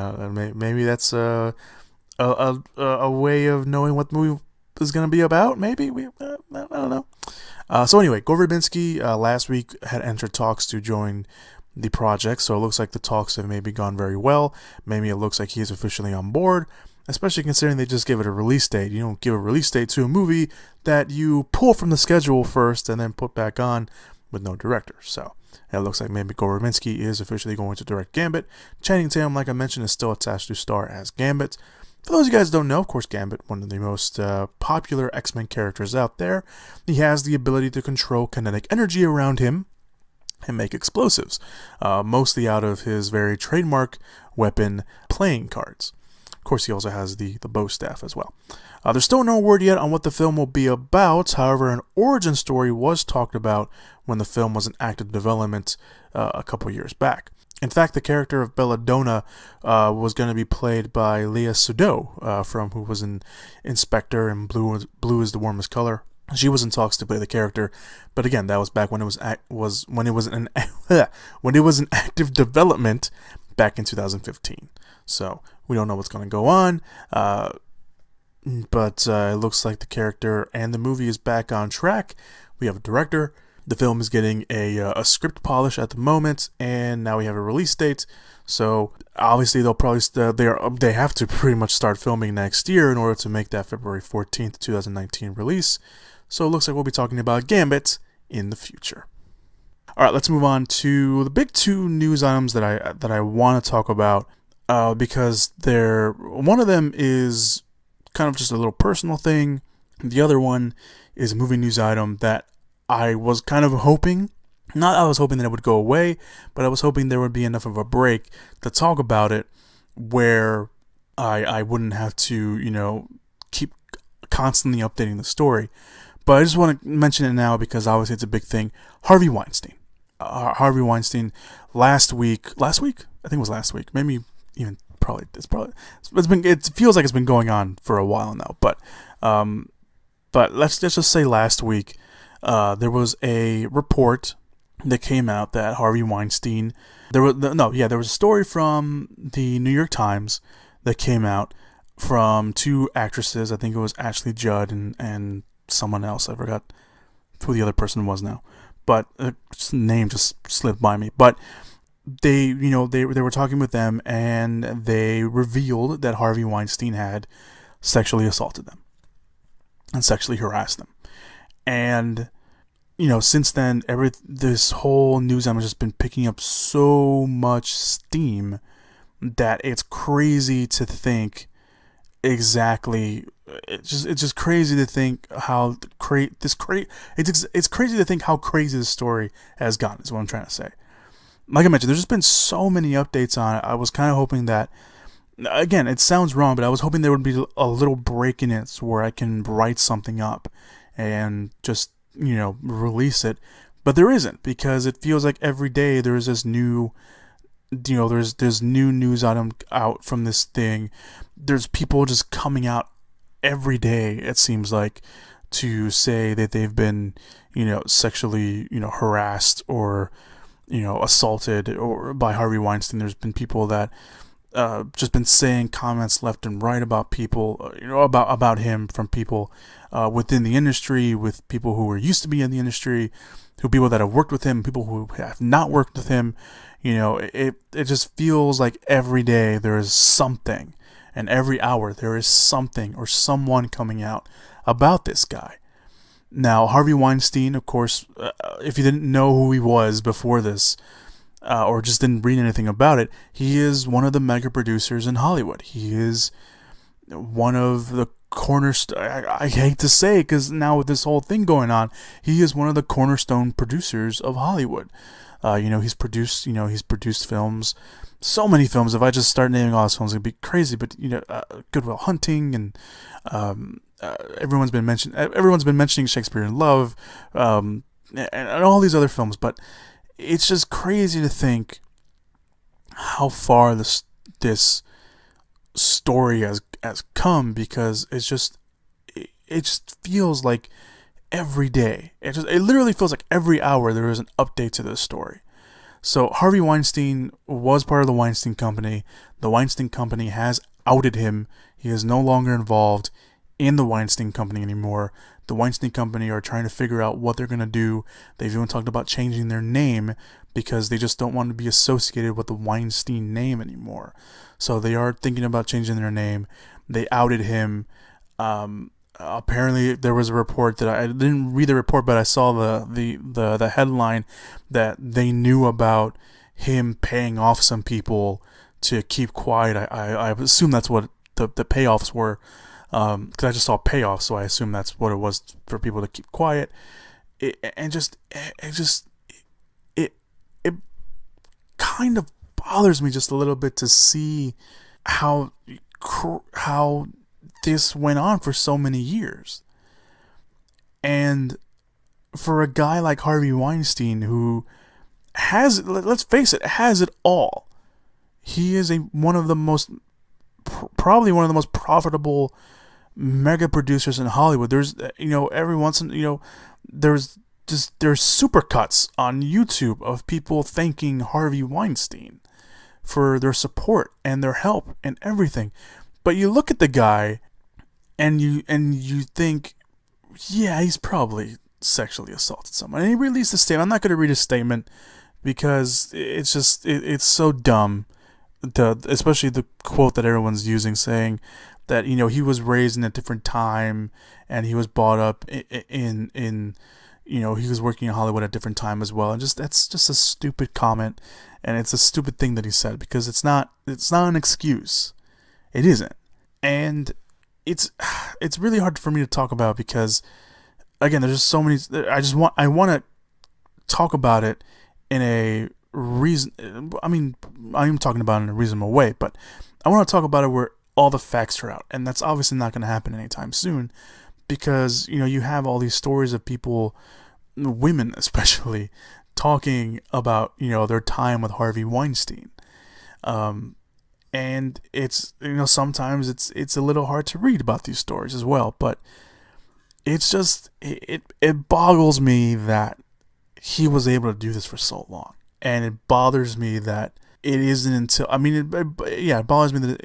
Maybe that's a way of knowing what the movie is going to be about. Maybe I don't know. So anyway, Gore Verbinski last week had entered talks to join the project, so it looks like the talks have maybe gone very well. Maybe it looks like he's officially on board, especially considering they just gave it a release date. You don't give a release date to a movie that you pull from the schedule first and then put back on with no director. So it looks like maybe Gore Verbinski is officially going to direct Gambit. Channing Tatum, like I mentioned, is still attached to star as Gambit. For those of you guys who don't know, of course, Gambit, one of the most popular X-Men characters out there. He has the ability to control kinetic energy around him and make explosives, mostly out of his very trademark weapon, playing cards. Of course, he also has the bow staff as well. There's still no word yet on what the film will be about. However, an origin story was talked about when the film was in active development a couple years back. In fact, the character of Belladonna was going to be played by Léa Seydoux, from who was in Inspector and Blue is the Warmest Color. She was in talks to play the character, but again, that was back when it was in active development back in 2015. So we don't know what's going to go on, but it looks like the character and the movie is back on track. We have a director. The film is getting a script polish at the moment, and now we have a release date. So obviously they'll probably they have to pretty much start filming next year in order to make that February 14th, 2019 release. So it looks like we'll be talking about Gambit in the future. All right, let's move on to the big two news items that I want to talk about, because one of them is kind of just a little personal thing. The other one is a movie news item that I was kind of hoping, I was hoping that it would go away, but I was hoping there would be enough of a break to talk about it where I wouldn't have to, keep constantly updating the story. But I just want to mention it now because obviously it's a big thing. Harvey Weinstein. Harvey Weinstein last week, I think it was last week, maybe even it feels like it's been going on for a while now, but let's just say last week, there was a report that came out that Harvey Weinstein, there was a story from the New York Times that came out from two actresses. I think it was Ashley Judd and someone else. I forgot who the other person was now, but just the name just slipped by me. But they were talking with them, and they revealed that Harvey Weinstein had sexually assaulted them and sexually harassed them. And since then, this whole news item has just been picking up so much steam that it's crazy to think exactly. It's just crazy to think how it's crazy to think how crazy this story has gotten. Is what I'm trying to say. Like I mentioned, there's just been so many updates on it. I was kind of hoping that again, it sounds wrong, but I was hoping there would be a little break in it where I can write something up and just, release it. But there isn't, because it feels like every day there's this new, there's new news item out from this thing. There's people just coming out every day, it seems like, to say that they've been, sexually, harassed or, assaulted or by Harvey Weinstein. There's been people that just been saying comments left and right about people, about him, from people within the industry, with people who were used to be in the industry, to people that have worked with him, people who have not worked with him. It just feels like every day there is something, and every hour there is something or someone coming out about this guy. Now, Harvey Weinstein, of course, if you didn't know who he was before this, or just didn't read anything about it, he is one of the mega producers in Hollywood. He is one of the cornerstone. I hate to say it, because now with this whole thing going on, he is one of the cornerstone producers of Hollywood. He's produced films, so many films. If I just start naming all his films, it'd be crazy. But Good Will Hunting, and everyone's been mentioning Shakespeare in Love, and all these other films. But it's just crazy to think how far this story has come, because it just feels like every day, it literally feels like every hour there is an update to this story. So Harvey Weinstein was part of the Weinstein Company. The Weinstein Company has outed him. He is no longer involved in the Weinstein Company anymore. The Weinstein Company are trying to figure out what they're going to do. They've even talked about changing their name, because they just don't want to be associated with the Weinstein name anymore. So they are thinking about changing their name. They outed him. Apparently there was a report that I didn't read the report, but I saw the headline that they knew about him paying off some people to keep quiet. I assume that's what the payoffs were, because I just saw payoffs, so I assume that's what it was, for people to keep quiet. It kind of bothers me just a little bit to see how this went on for so many years. And for a guy like Harvey Weinstein, who has, let's face it, has it all. He is probably one of the most profitable mega producers in Hollywood. There's, every once in, there's supercuts on YouTube of people thanking Harvey Weinstein for their support and their help and everything. But you look at the guy and you think, yeah, he's probably sexually assaulted someone. And he released a statement. I'm not going to read his statement, because it's just, it's so dumb. Especially the quote that everyone's using, saying that, he was raised in a different time, and he was brought up in he was working in Hollywood at a different time as well. And that's just a stupid comment, and it's a stupid thing that he said, because it's not an excuse. It isn't. And it's really hard for me to talk about, because again, there's just so many. I want to talk about it in a reason. I mean, I'm talking about it in a reasonable way, but I want to talk about it where all the facts are out, and that's obviously not going to happen anytime soon, because you have all these stories of people, women especially, talking about their time with Harvey Weinstein, and it's sometimes it's a little hard to read about these stories as well, but it's just it boggles me that he was able to do this for so long, and it bothers me that it isn't until it bothers me that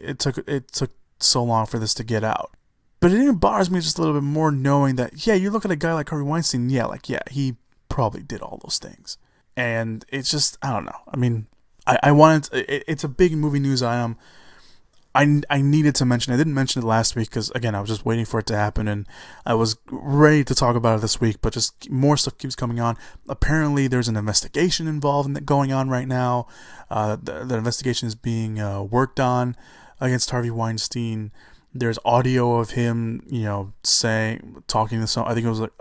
it took so long for this to get out. But it even bothers me just a little bit more knowing that, you look at a guy like Harvey Weinstein, he probably did all those things. And it's just, I don't know. I mean, I wanted, it's a big movie news item. I needed to mention, I didn't mention it last week because, again, I was just waiting for it to happen, and I was ready to talk about it this week, but just more stuff keeps coming on. Apparently, there's an investigation involved in going on right now. The investigation is being worked on against Harvey Weinstein. There's audio of him, talking to some, I think it was like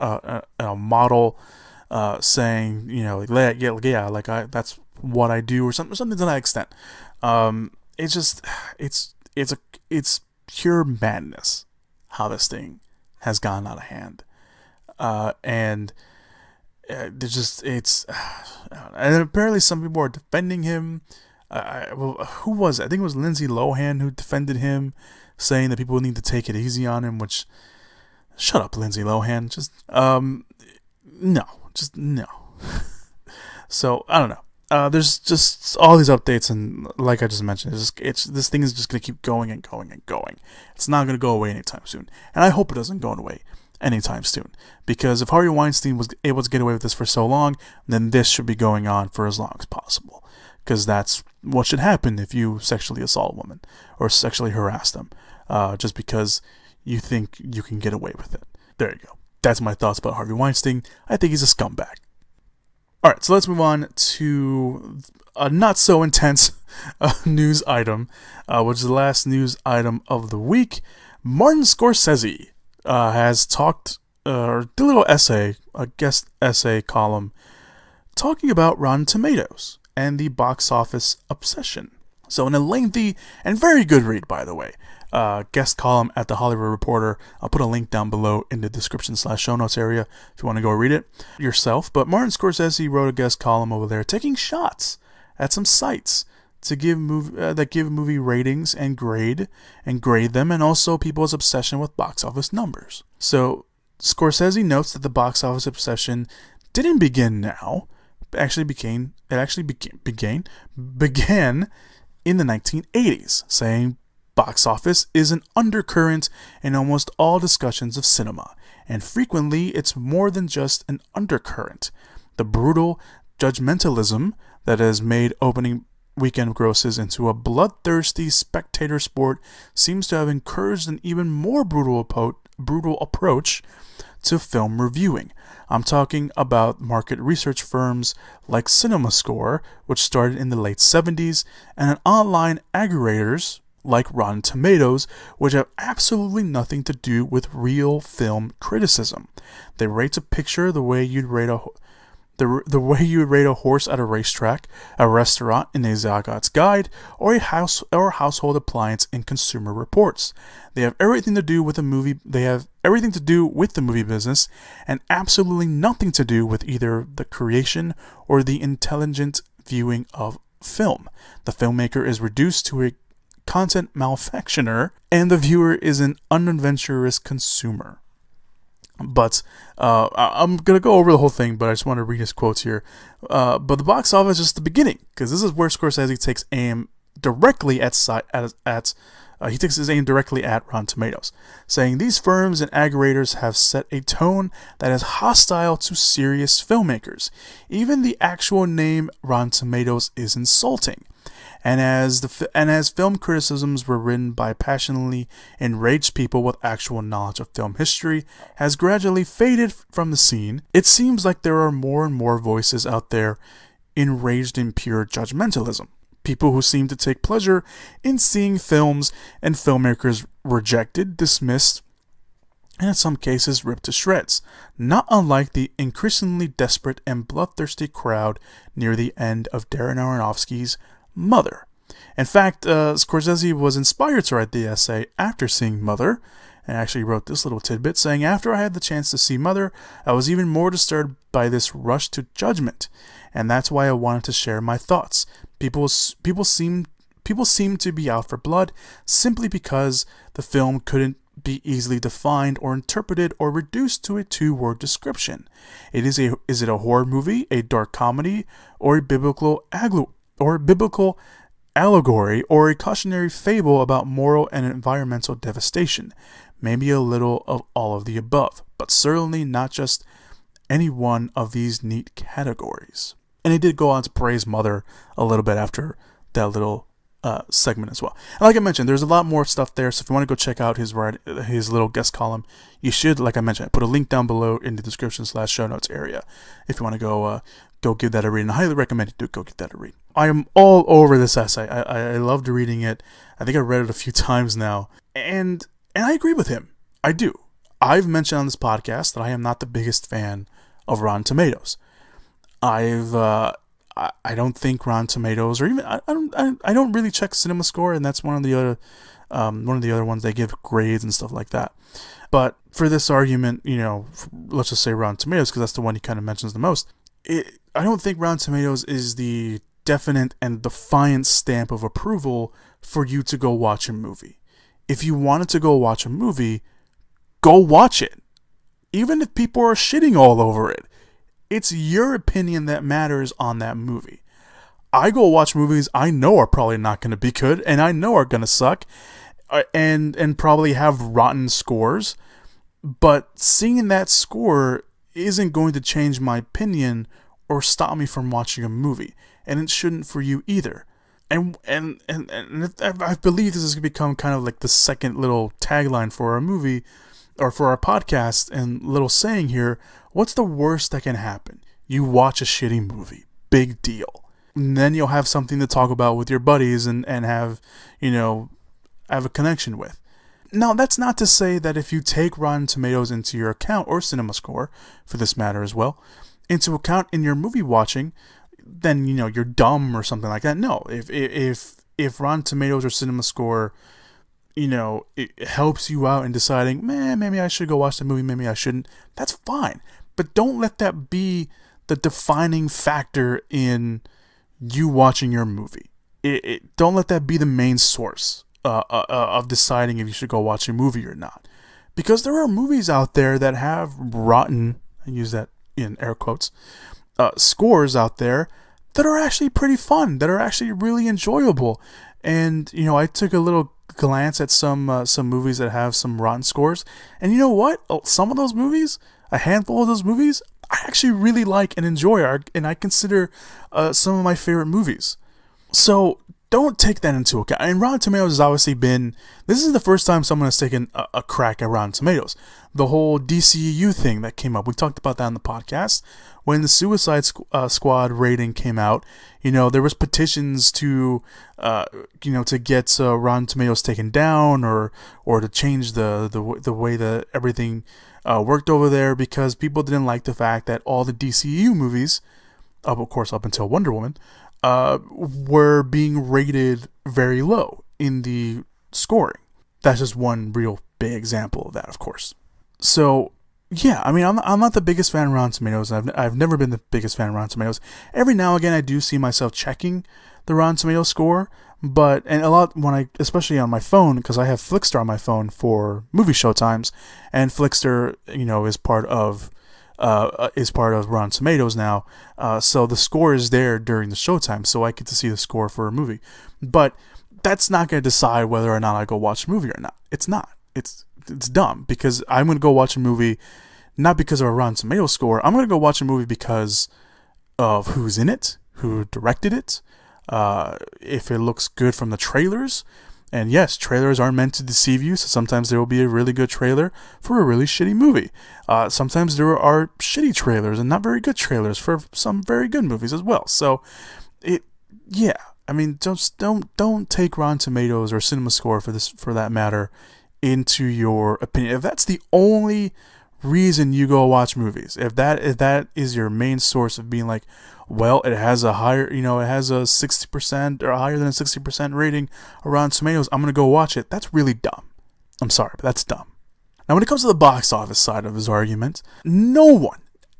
a model, saying, that's what I do, or something to that extent. It's just, it's pure madness how this thing has gone out of hand. And there's just, and apparently some people are defending him. Who was it? I think it was Lindsay Lohan who defended him, saying that people need to take it easy on him, which, shut up, Lindsay Lohan. No. So, I don't know. There's just all these updates, and like I just mentioned, this thing is just going to keep going and going and going. It's not going to go away anytime soon. And I hope it doesn't go away anytime soon. Because if Harvey Weinstein was able to get away with this for so long, then this should be going on for as long as possible. Because that's what should happen if you sexually assault a woman or sexually harass them, just because you think you can get away with it. There you go. That's my thoughts about Harvey Weinstein. I think he's a scumbag. Alright, so let's move on to a not so intense news item, which is the last news item of the week. Martin Scorsese has talked, or did a little essay, a guest essay column, talking about Rotten Tomatoes and the box office obsession. So in a lengthy and very good read, by the way, guest column at the Hollywood Reporter. I'll put a link down below in the description/show notes area if you want to go read it yourself. But Martin Scorsese wrote a guest column over there taking shots at some sites to give movie ratings and grade them, and also people's obsession with box office numbers. So Scorsese notes that the box office obsession didn't begin now. It began in the 1980s, saying box office is an undercurrent in almost all discussions of cinema, and frequently it's more than just an undercurrent. The brutal judgmentalism that has made opening weekend grosses into a bloodthirsty spectator sport seems to have encouraged an even more brutal approach to film reviewing. I'm talking about market research firms like CinemaScore, which started in the late 70s, and online aggregators like Rotten Tomatoes, which have absolutely nothing to do with real film criticism. They rate a picture the way you'd rate a horse at a racetrack, a restaurant in a Zagat's Guide, or a household appliance in Consumer Reports. They have everything to do with the movie. They have everything to do with the movie business, and absolutely nothing to do with either the creation or the intelligent viewing of film. The filmmaker is reduced to a content malefactioner, and the viewer is an unadventurous consumer. But I'm going to go over the whole thing, but I just want to read his quotes here. But the box office is just the beginning, because this is where Scorsese takes aim directly he takes his aim directly at Rotten Tomatoes, saying these firms and aggregators have set a tone that is hostile to serious filmmakers. Even the actual name Rotten Tomatoes is insulting. And as film criticisms were written by passionately enraged people with actual knowledge of film history has gradually faded from the scene, it seems like there are more and more voices out there enraged in pure judgmentalism. People who seem to take pleasure in seeing films and filmmakers rejected, dismissed, and in some cases ripped to shreds, not unlike the increasingly desperate and bloodthirsty crowd near the end of Darren Aronofsky's Mother. In fact, Scorsese was inspired to write the essay after seeing Mother, and actually wrote this little tidbit saying, "After I had the chance to see Mother, I was even more disturbed by this rush to judgment, and that's why I wanted to share my thoughts. People seem to be out for blood simply because the film couldn't be easily defined or interpreted or reduced to a two-word description. Is it a horror movie, a dark comedy, or a biblical allegory, or a cautionary fable about moral and environmental devastation? Maybe a little of all of the above, but certainly not just any one of these neat categories." And he did go on to praise Mother a little bit after that little segment as well. And like I mentioned, there's a lot more stuff there, so if you want to go check out his little guest column, you should. Like I mentioned, I put a link down below in the description/show notes area if you want to go give that a read, and I highly recommend you go give that a read. I am all over this essay. I loved reading it. I think I read it a few times now, and I agree with him. I do. I've mentioned on this podcast that I am not the biggest fan of Rotten Tomatoes. I don't think Rotten Tomatoes, or even I don't really check CinemaScore, and that's one of the other One of the other ones, they give grades and stuff like that. But for this argument, let's just say Rotten Tomatoes, because that's the one he kind of mentions the most. I don't think Rotten Tomatoes is the definite and defiant stamp of approval for you to go watch a movie. If you wanted to go watch a movie, go watch it. Even if people are shitting all over it, it's your opinion that matters on that movie. I go watch movies I know are probably not going to be good, and I know are going to suck, and probably have rotten scores, but seeing that score isn't going to change my opinion or stop me from watching a movie, and it shouldn't for you either. And I believe this has become kind of like the second little tagline for our movie, or for our podcast, and little saying here: what's the worst that can happen? You watch a shitty movie. Big deal. And then you'll have something to talk about with your buddies and have, have a connection with. Now, that's not to say that if you take Rotten Tomatoes into your account, or CinemaScore, for this matter as well, into account in your movie watching, then, you're dumb or something like that. No, if Rotten Tomatoes or CinemaScore, it helps you out in deciding, maybe I should go watch the movie, maybe I shouldn't, that's fine. But don't let that be the defining factor in you watching your movie. Don't let that be the main source of deciding if you should go watch a movie or not. Because there are movies out there that have rotten, I use that in air quotes, scores out there that are actually pretty fun, that are actually really enjoyable. And, I took a little glance at some movies that have some rotten scores. And you know what? Some of those movies, a handful of those movies, I actually really like and enjoy, and I consider some of my favorite movies. So don't take that into account. And Rotten Tomatoes has obviously been, this is the first time someone has taken a crack at Rotten Tomatoes. The whole DCEU thing that came up, we talked about that on the podcast. When the Suicide Squad rating came out, there was petitions to get Rotten Tomatoes taken down, or to change the way that everything worked over there, because people didn't like the fact that all the DCEU movies, of course up until Wonder Woman, were being rated very low in the scoring. That's just one real big example of that, of course. So, yeah, I'm not the biggest fan of Rotten Tomatoes. I've never been the biggest fan of Rotten Tomatoes. Every now and again, I do see myself checking the Rotten Tomatoes score, and a lot especially on my phone, because I have Flickster on my phone for movie showtimes, and Flickster, is part of Rotten Tomatoes now. So the score is there during the showtime, so I get to see the score for a movie. But that's not going to decide whether or not I go watch a movie or not. It's not. It's dumb, because I'm going to go watch a movie not because of a Rotten Tomatoes score. I'm going to go watch a movie because of who's in it, who directed it, if it looks good from the trailers. And yes, trailers are meant to deceive you, so sometimes there will be a really good trailer for a really shitty movie. Sometimes there are shitty trailers and not very good trailers for some very good movies as well. So, don't take Rotten Tomatoes or CinemaScore for that matter into your opinion. If that's the only reason you go watch movies, if that is your main source of being like, well, it has a higher, it has a 60% or higher than a 60% rating on Rotten Tomatoes, I'm going to go watch it. That's really dumb. I'm sorry, but that's dumb. Now, when it comes to the box office side of his argument,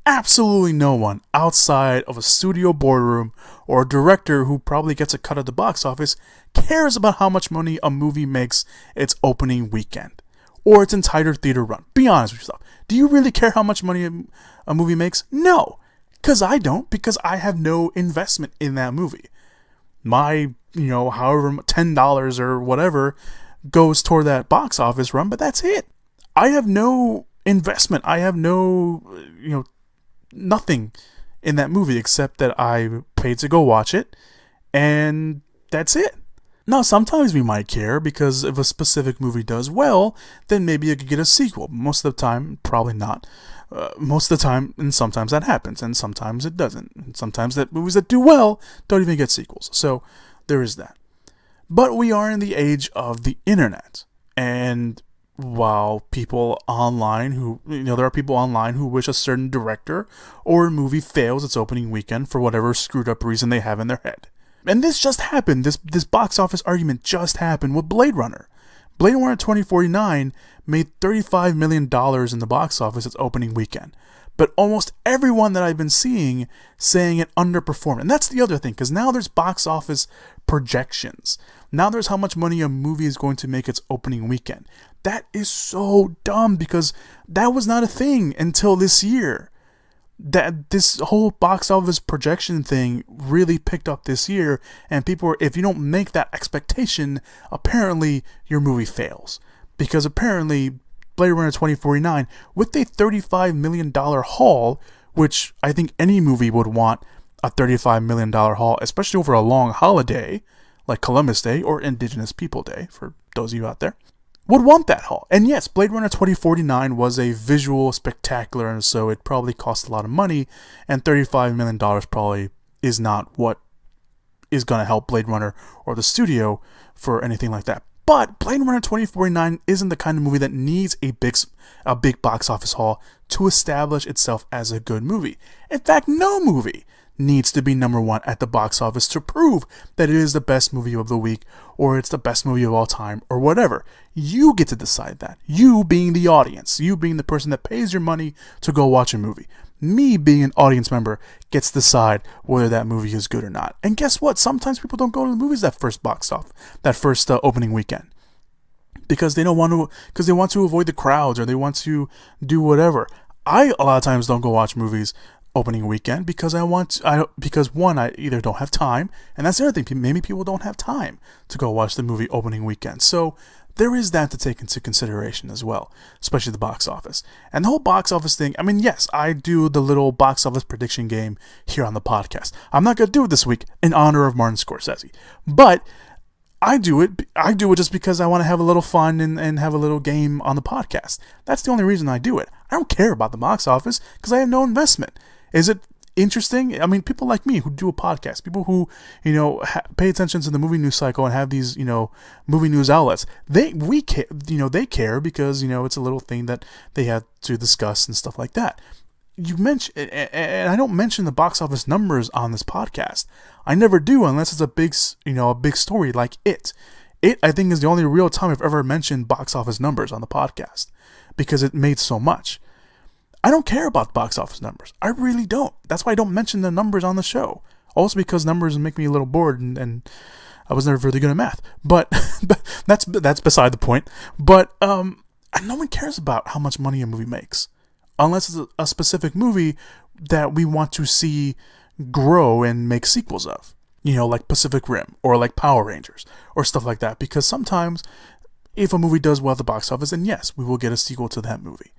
absolutely no one outside of a studio boardroom or a director who probably gets a cut of the box office cares about how much money a movie makes its opening weekend or its entire theater run. Be honest with yourself. Do you really care how much money a movie makes? No. Because I don't, because I have no investment in that movie. My, however, $10 or whatever goes toward that box office run, but that's it. I have no investment. I have no, nothing in that movie except that I paid to go watch it, and that's it. Now, sometimes we might care because if a specific movie does well, then maybe it could get a sequel. Most of the time, probably not. Most of the time, and sometimes that happens, and sometimes it doesn't. And sometimes movies that do well don't even get sequels. So there is that. But we are in the age of the internet, and while people online there are people online who wish a certain director or movie fails its opening weekend for whatever screwed up reason they have in their head. And this just happened. This box office argument just happened with Blade Runner. Blade Runner 2049 made $35 million in the box office its opening weekend. But almost everyone that I've been seeing saying it underperformed. And that's the other thing, because now there's box office projections. Now there's how much money a movie is going to make its opening weekend. That is so dumb, because that was not a thing until this year. That this whole box office projection thing really picked up this year, and people were, if you don't make that expectation, apparently your movie fails. Because apparently Blade Runner 2049, with a $35 million haul, which I think any movie would want a $35 million haul, especially over a long holiday like Columbus Day or Indigenous People Day, for those of you out there, would want that haul. And yes, Blade Runner 2049 was a visual spectacular, and so it probably cost a lot of money, and $35 million probably is not what is going to help Blade Runner or the studio for anything like that. But Blade Runner 2049 isn't the kind of movie that needs a big box office haul to establish itself as a good movie. In fact, no movie needs to be number one at the box office to prove that it is the best movie of the week, or it's the best movie of all time, or whatever. You get to decide that. You being the audience. You being the person that pays your money to go watch a movie. Me being an audience member gets to decide whether that movie is good or not. And guess what? Sometimes people don't go to the movies that first opening weekend. Because they want to avoid the crowds, or they want to do whatever. I a lot of times don't go watch movies opening weekend because one, I either don't have time, and that's the other thing, maybe people don't have time to go watch the movie opening weekend. So there is that to take into consideration as well, especially the box office. And the whole box office thing, I mean, yes, I do the little box office prediction game here on the podcast. I'm not going to do it this week in honor of Martin Scorsese, but I do it just because I want to have a little fun and have a little game on the podcast. That's the only reason I do it. I don't care about the box office because I have no investment. Is it interesting? I mean, people like me who do a podcast, people who, pay attention to the movie news cycle and have these, movie news outlets, they care because, it's a little thing that they have to discuss and stuff like that. You mention, and I don't mention the box office numbers on this podcast. I never do unless it's a big story like It. It, I think, is the only real time I've ever mentioned box office numbers on the podcast because it made so much. I don't care about box office numbers. I really don't. That's why I don't mention the numbers on the show. Also because numbers make me a little bored, and I was never really good at math. But that's beside the point. But no one cares about how much money a movie makes, unless it's a specific movie that we want to see grow and make sequels of. Like Pacific Rim or like Power Rangers or stuff like that. Because sometimes, if a movie does well at the box office, then yes, we will get a sequel to that movie.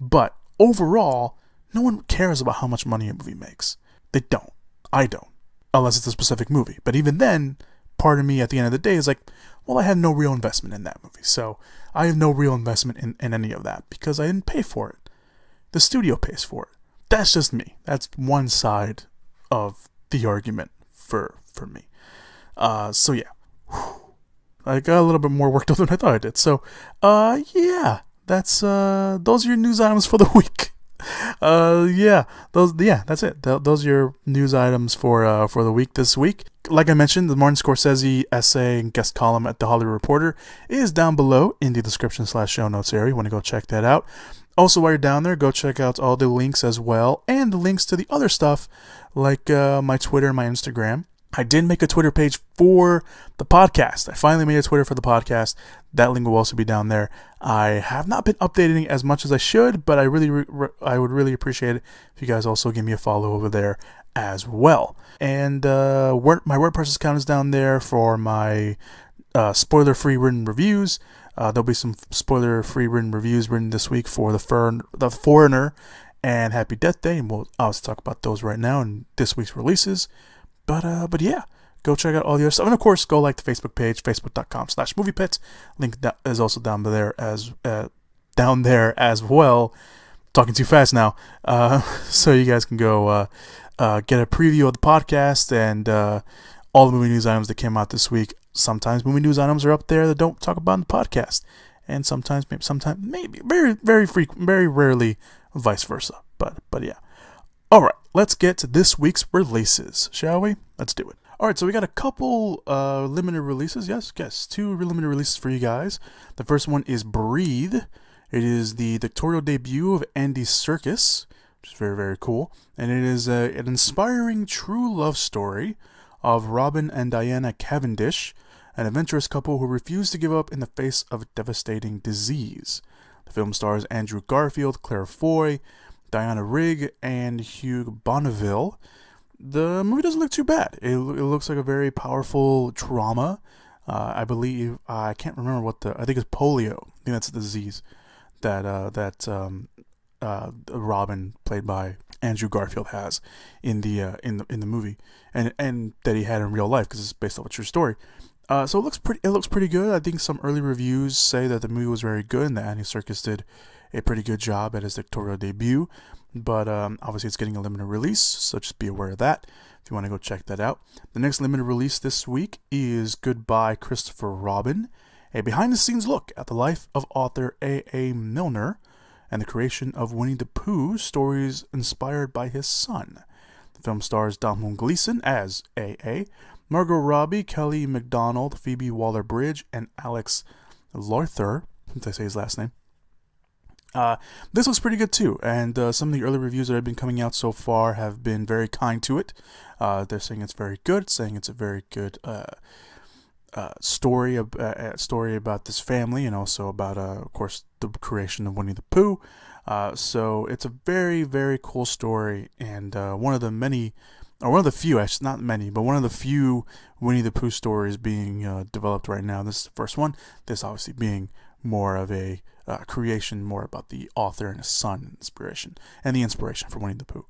But overall, no one cares about how much money a movie makes. They don't. I don't. Unless it's a specific movie. But even then, part of me at the end of the day is like, well, I had no real investment in that movie. So I have no real investment in any of that because I didn't pay for it. The studio pays for it. That's just me. That's one side of the argument for me. So yeah. I got a little bit more worked up than I thought I did. So, yeah. That's those are your news items for the week. That's it. Those are your news items for the week this week. Like I mentioned, the Martin Scorsese essay and guest column at The Hollywood Reporter is down below in the description/show notes area. You want to go check that out. Also, while you're down there, go check out all the links as well, and the links to the other stuff like my Twitter and my Instagram. I did make a Twitter page for the podcast. I finally made a Twitter for the podcast. That link will also be down there. I have not been updating as much as I should, but I would really appreciate it if you guys also give me a follow over there as well. And my WordPress account is down there for my spoiler-free written reviews. There'll be some spoiler-free written reviews written this week for The Foreigner and Happy Death Day, and I'll talk about those right now in this week's releases. But yeah, go check out all the other stuff. And of course, go like the Facebook page, facebook.com/moviepit. Link is also down there as well. Talking too fast now. So you guys can go get a preview of the podcast and all the movie news items that came out this week. Sometimes movie news items are up there that don't talk about in the podcast. And sometimes, maybe, very, very frequent, very rarely, vice versa. But yeah. All right, let's get to this week's releases, shall we? Let's do it. All right, so we got a couple limited releases. Yes, two limited releases for you guys. The first one is Breathe. It is the directorial debut of Andy Serkis, which is very, very cool. And it is an inspiring true love story of Robin and Diana Cavendish, an adventurous couple who refuse to give up in the face of devastating disease. The film stars Andrew Garfield, Claire Foy, Diana Rigg, and Hugh Bonneville. The movie doesn't look too bad. It looks like a very powerful drama. I believe, I can't remember I think it's polio. I think that's the disease that Robin, played by Andrew Garfield, has in the movie, and that he had in real life, because it's based off a true story. So it looks pretty good. I think some early reviews say that the movie was very good and that Andy Serkis did a pretty good job at his directorial debut. But obviously it's getting a limited release, so just be aware of that if you want to go check that out. The next limited release this week is Goodbye Christopher Robin, a behind-the-scenes look at the life of author A.A. Milner and the creation of Winnie the Pooh, stories inspired by his son. The film stars Domhnall Gleeson as A.A., Margot Robbie, Kelly MacDonald, Phoebe Waller-Bridge, and Alex Lawther, since I say his last name. This looks pretty good too, and some of the early reviews that have been coming out so far have been very kind to it. They're saying it's very good, saying it's a very good story about this family, and also about, of course, the creation of Winnie the Pooh. So it's a very, very cool story, and one of the few, actually not many, but one of the few Winnie the Pooh stories being developed right now. This is the first one. This obviously being more of a creation, more about the author and his son inspiration, and the inspiration for Winnie the Pooh.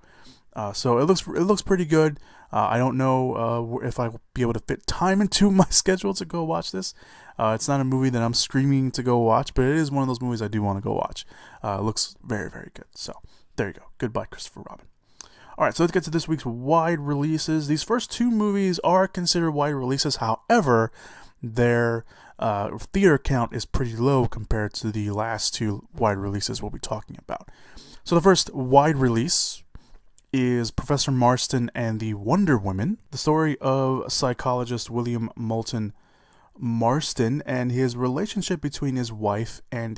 So it looks pretty good. I don't know if I'll be able to fit time into my schedule to go watch this. It's not a movie that I'm screaming to go watch, but it is one of those movies I do want to go watch. It looks very, very good. So there you go. Goodbye, Christopher Robin. All right, so let's get to this week's wide releases. These first two movies are considered wide releases. However, their theater count is pretty low compared to the last two wide releases we'll be talking about. So the first wide release is Professor Marston and the Wonder Woman, the story of psychologist William Moulton Marston and his relationship between his wife and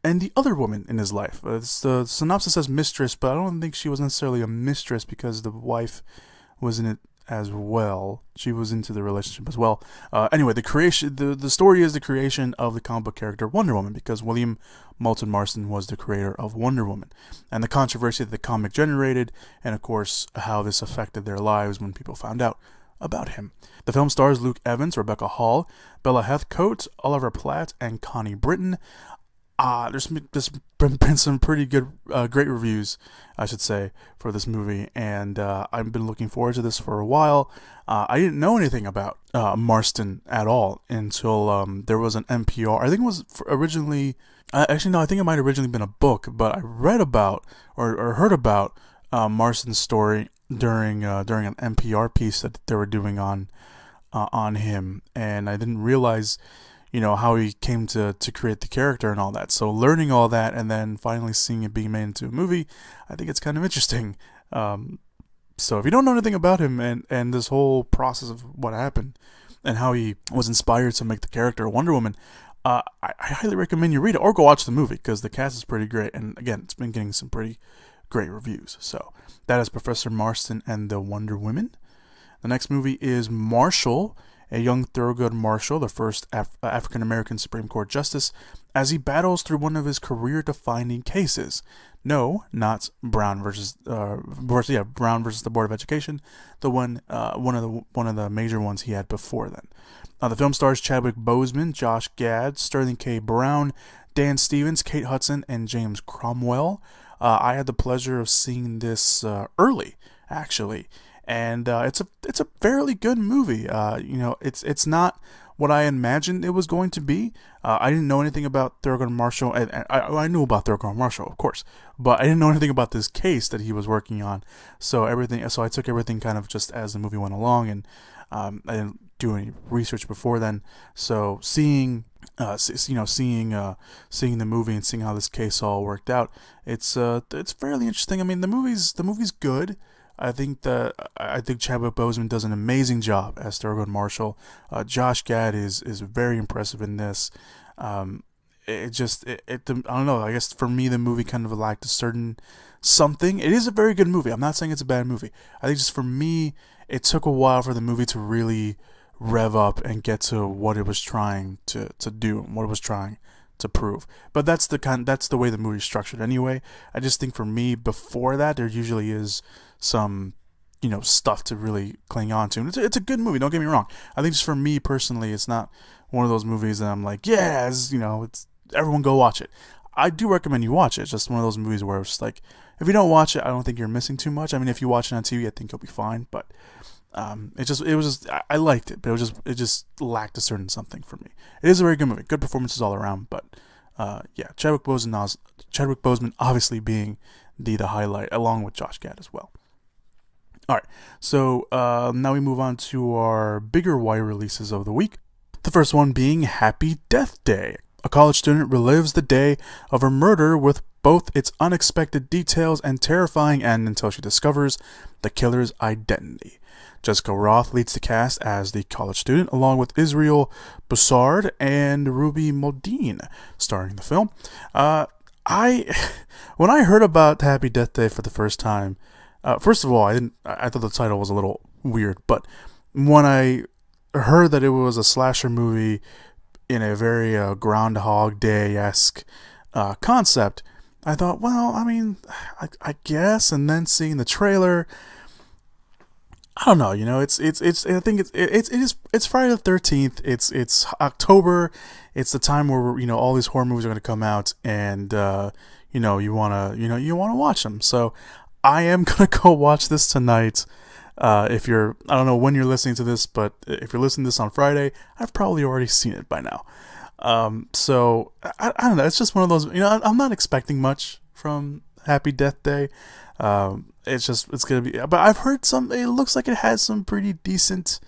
the other woman in his life. The synopsis says mistress, but I don't think she was necessarily a mistress because the wife was in it as well. She was into the relationship as well. Anyway, the story is the creation of the comic book character Wonder Woman, because William Moulton Marston was the creator of Wonder Woman, and the controversy that the comic generated, and of course how this affected their lives when people found out about him. The film stars Luke Evans, Rebecca Hall, Bella Heathcote, Oliver Platt, and Connie Britton. There's been some pretty good, great reviews, I should say, for this movie, and I've been looking forward to this for a while. I didn't know anything about Marston at all until there was an NPR. I think it was originally, actually no, I think it might have originally been a book, but I read about or heard about Marston's story during an NPR piece that they were doing on him, and I didn't realize, how he came to create the character and all that. So learning all that and then finally seeing it being made into a movie, I think it's kind of interesting. So if you don't know anything about him and this whole process of what happened and how he was inspired to make the character Wonder Woman, I highly recommend you read it or go watch the movie, because the cast is pretty great. And again, it's been getting some pretty great reviews. So that is Professor Marston and the Wonder Woman. The next movie is Marshall, a young Thurgood Marshall, the first African-American Supreme Court justice, as he battles through one of his career-defining cases. No, not Brown versus Brown versus the Board of Education, the one of the major ones he had before then. The film stars Chadwick Boseman, Josh Gad, Sterling K. Brown, Dan Stevens, Kate Hudson, and James Cromwell. I had the pleasure of seeing this early, actually. And it's a fairly good movie. It's not what I imagined it was going to be. I didn't know anything about Thurgood Marshall. I knew about Thurgood Marshall, of course, but I didn't know anything about this case that he was working on. So I took everything kind of just as the movie went along, and I didn't do any research before then. So seeing the movie and seeing how this case all worked out, it's fairly interesting. I mean, the movie's good. I think Chadwick Boseman does an amazing job as Thurgood Marshall. Josh Gad is very impressive in this. I don't know. I guess for me, the movie kind of lacked a certain something. It is a very good movie. I'm not saying it's a bad movie. I think just for me, it took a while for the movie to really rev up and get to what it was trying to do and what it was trying to prove. But that's the way the movie's structured anyway. I just think for me, before that, there usually is some, stuff to really cling on to. And it's a good movie, don't get me wrong. I think just for me personally, it's not one of those movies that I'm like, yeah, it's everyone go watch it. I do recommend you watch it. It's just one of those movies where it's just like, if you don't watch it, I don't think you're missing too much. I mean, if you watch it on TV, I think you'll be fine. But I liked it, but it just lacked a certain something for me. It is a very good movie, good performances all around. But Chadwick Boseman obviously being the highlight, along with Josh Gad as well. All right, so now we move on to our bigger wide releases of the week. The first one being Happy Death Day. A college student relives the day of her murder with both its unexpected details and terrifying end until she discovers the killer's identity. Jessica Roth leads the cast as the college student, along with Israel Boussard and Ruby Modine starring in the film. When I heard about Happy Death Day for the first time, first of all, I thought the title was a little weird, but when I heard that it was a slasher movie in a very Groundhog Day-esque concept, I thought, well, I mean, I guess. And then seeing the trailer, I don't know. It's I think it's Friday the 13th. It's October. It's the time where all these horror movies are going to come out, and you wanna watch them. So I am gonna go watch this tonight. I don't know when you're listening to this, but if you're listening to this on Friday, I've probably already seen it by now. So I don't know. It's just one of those. I'm not expecting much from Happy Death Day. It's gonna be. But I've heard it looks like it has some pretty decent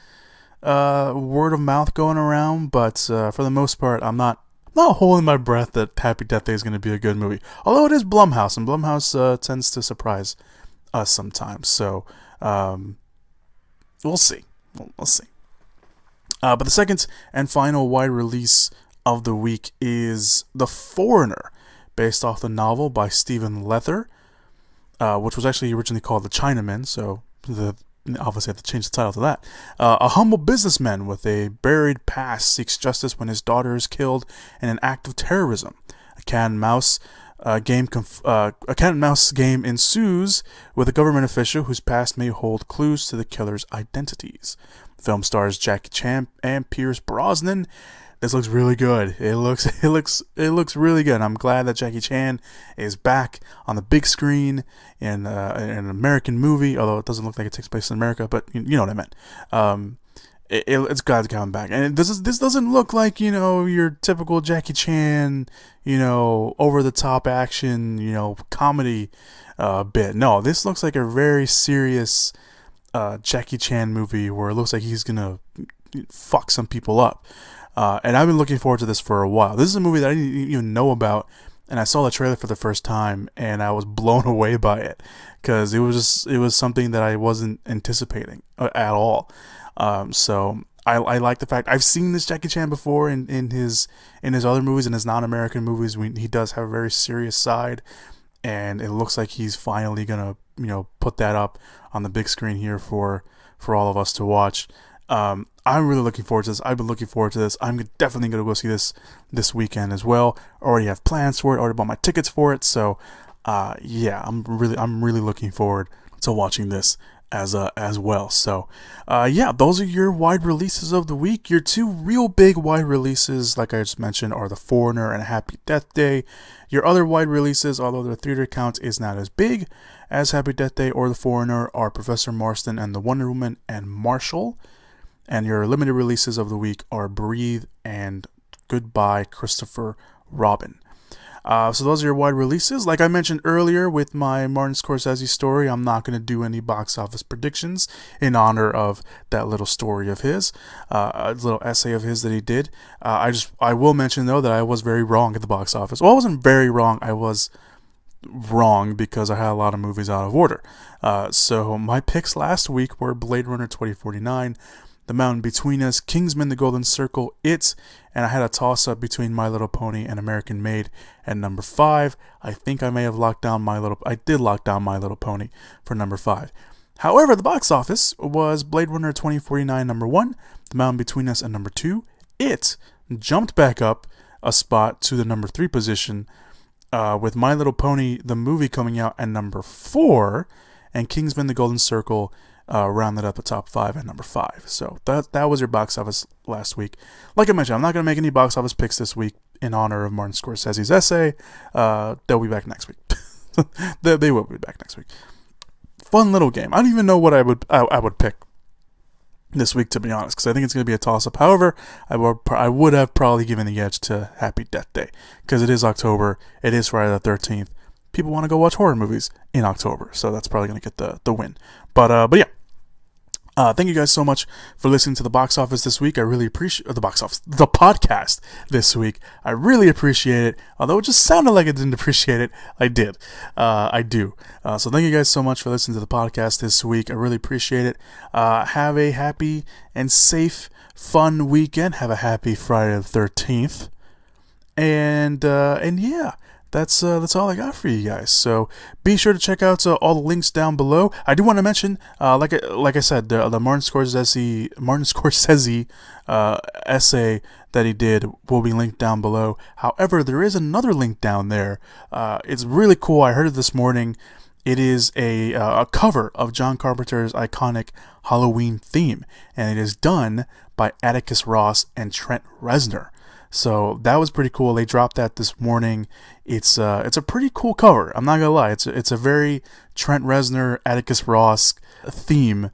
word of mouth going around. But for the most part, I'm not holding my breath that Happy Death Day is gonna be a good movie. Although it is Blumhouse, and Blumhouse tends to surprise us sometimes. So. We'll see. We'll see. But the second and final wide release of the week is The Foreigner, based off the novel by Stephen Leather, which was actually originally called The Chinaman, so obviously have to change the title to that. A humble businessman with a buried past seeks justice when his daughter is killed in an act of terrorism. A cat and mouse game ensues with a government official whose past may hold clues to the killer's identities. The film stars Jackie Chan and Pierce Brosnan. This looks really good. It looks really good. I'm glad that Jackie Chan is back on the big screen in an American movie, although it doesn't look like it takes place in America, but you know what I meant. It's glad to come back, and this doesn't look like your typical Jackie Chan, over the top action, comedy bit. No, this looks like a very serious Jackie Chan movie where it looks like he's gonna fuck some people up. And I've been looking forward to this for a while. This is a movie that I didn't even know about, and I saw the trailer for the first time, and I was blown away by it because it was something that I wasn't anticipating at all. So I like the fact I've seen this Jackie Chan before in his other movies, in his non-American movies. He does have a very serious side, and it looks like he's finally gonna put that up on the big screen here for all of us to watch. I'm really looking forward to this. I've been looking forward to this. I'm definitely gonna go see this weekend as well. Already have plans for it. Already bought my tickets for it. So I'm really looking forward to watching this as well. So those are your wide releases of the week. Your two real big wide releases, like I just mentioned, are The Foreigner and Happy Death Day. Your other wide releases, although their theater count is not as big as Happy Death Day or The Foreigner, are Professor Marston and the Wonder Woman and Marshall. And your limited releases of the week are Breathe and Goodbye Christopher Robin. So those are your wide releases. Like I mentioned earlier with my Martin Scorsese story, I'm not going to do any box office predictions in honor of that little story of his, a little essay of his that he did. I will mention though that I was very wrong at the box office. Well, I wasn't very wrong. I was wrong because I had a lot of movies out of order. So my picks last week were Blade Runner 2049, The Mountain Between Us, Kingsman: The Golden Circle, It, and I had a toss-up between My Little Pony and American Made at number 5. I think I may have locked down I did lock down My Little Pony for number 5. However, the box office was Blade Runner 2049 number 1, The Mountain Between Us at number 2. It jumped back up a spot to the number 3 position, with My Little Pony, the movie, coming out at number 4, and Kingsman: The Golden Circle rounded up the top 5 at number 5. So that was your box office last week. Like I mentioned, I'm not going to make any box office picks this week in honor of Martin Scorsese's essay. They'll be back next week. They will be back next week. Fun little game. I don't even know what I would pick this week, to be honest, because I think it's going to be a toss-up. However, I would have probably given the edge to Happy Death Day, because it is October, it is Friday the 13th. People want to go watch horror movies in October, so that's probably going to get the win. But yeah. Thank you guys so much for listening to the box office this week. I really appreciate the podcast this week. I really appreciate it. Although it just sounded like I didn't appreciate it, I did. I do. So thank you guys so much for listening to the podcast this week. I really appreciate it. Have a happy and safe, fun weekend. Have a happy Friday the 13th. And yeah. That's all I got for you guys. So be sure to check out all the links down below. I do want to mention, like I said, the Martin Scorsese essay that he did will be linked down below. However, there is another link down there. It's really cool. I heard it this morning. It is a cover of John Carpenter's iconic Halloween theme, and it is done by Atticus Ross and Trent Reznor. So that was pretty cool. They dropped that this morning. It's a pretty cool cover. I'm not gonna lie. It's a very Trent Reznor, Atticus Ross theme.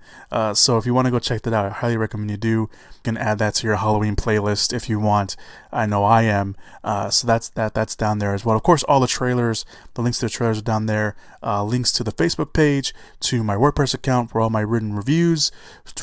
So if you want to go check that out, I highly recommend you do. You can add that to your Halloween playlist if you want. I know I am. So that's down there as well. Of course, all the trailers, the links to the trailers are down there. Links to the Facebook page, to my WordPress account for all my written reviews,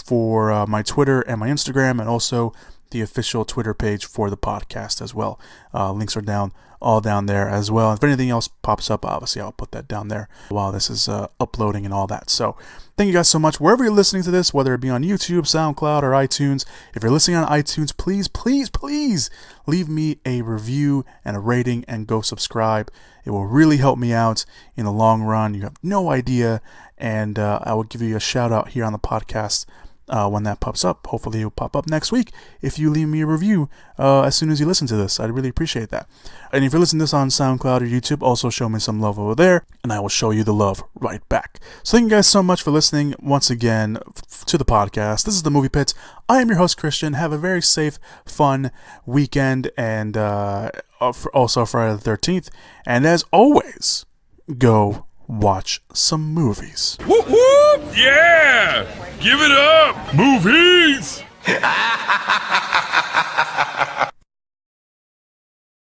for my Twitter and my Instagram, and also the official Twitter page for the podcast as well. Links are all down there as well. If anything else pops up, obviously I'll put that down there while this is uploading and all that. So thank you guys so much. Wherever you're listening to this, whether it be on YouTube, SoundCloud, or iTunes, if you're listening on iTunes, please leave me a review and a rating and go subscribe. It will really help me out in the long run. You have no idea. And I will give you a shout out here on the podcast when that pops up. Hopefully it'll pop up next week if you leave me a review as soon as you listen to this. I'd really appreciate that. And if you're listening to this on SoundCloud or YouTube, also show me some love over there, and I will show you the love right back. So thank you guys so much for listening once again to the podcast. This is the Movie Pit. I am your host, Christian. Have a very safe, fun weekend, and also Friday the 13th. And as always, go watch some movies. Whoop whoop! Yeah! Give it up! Movies!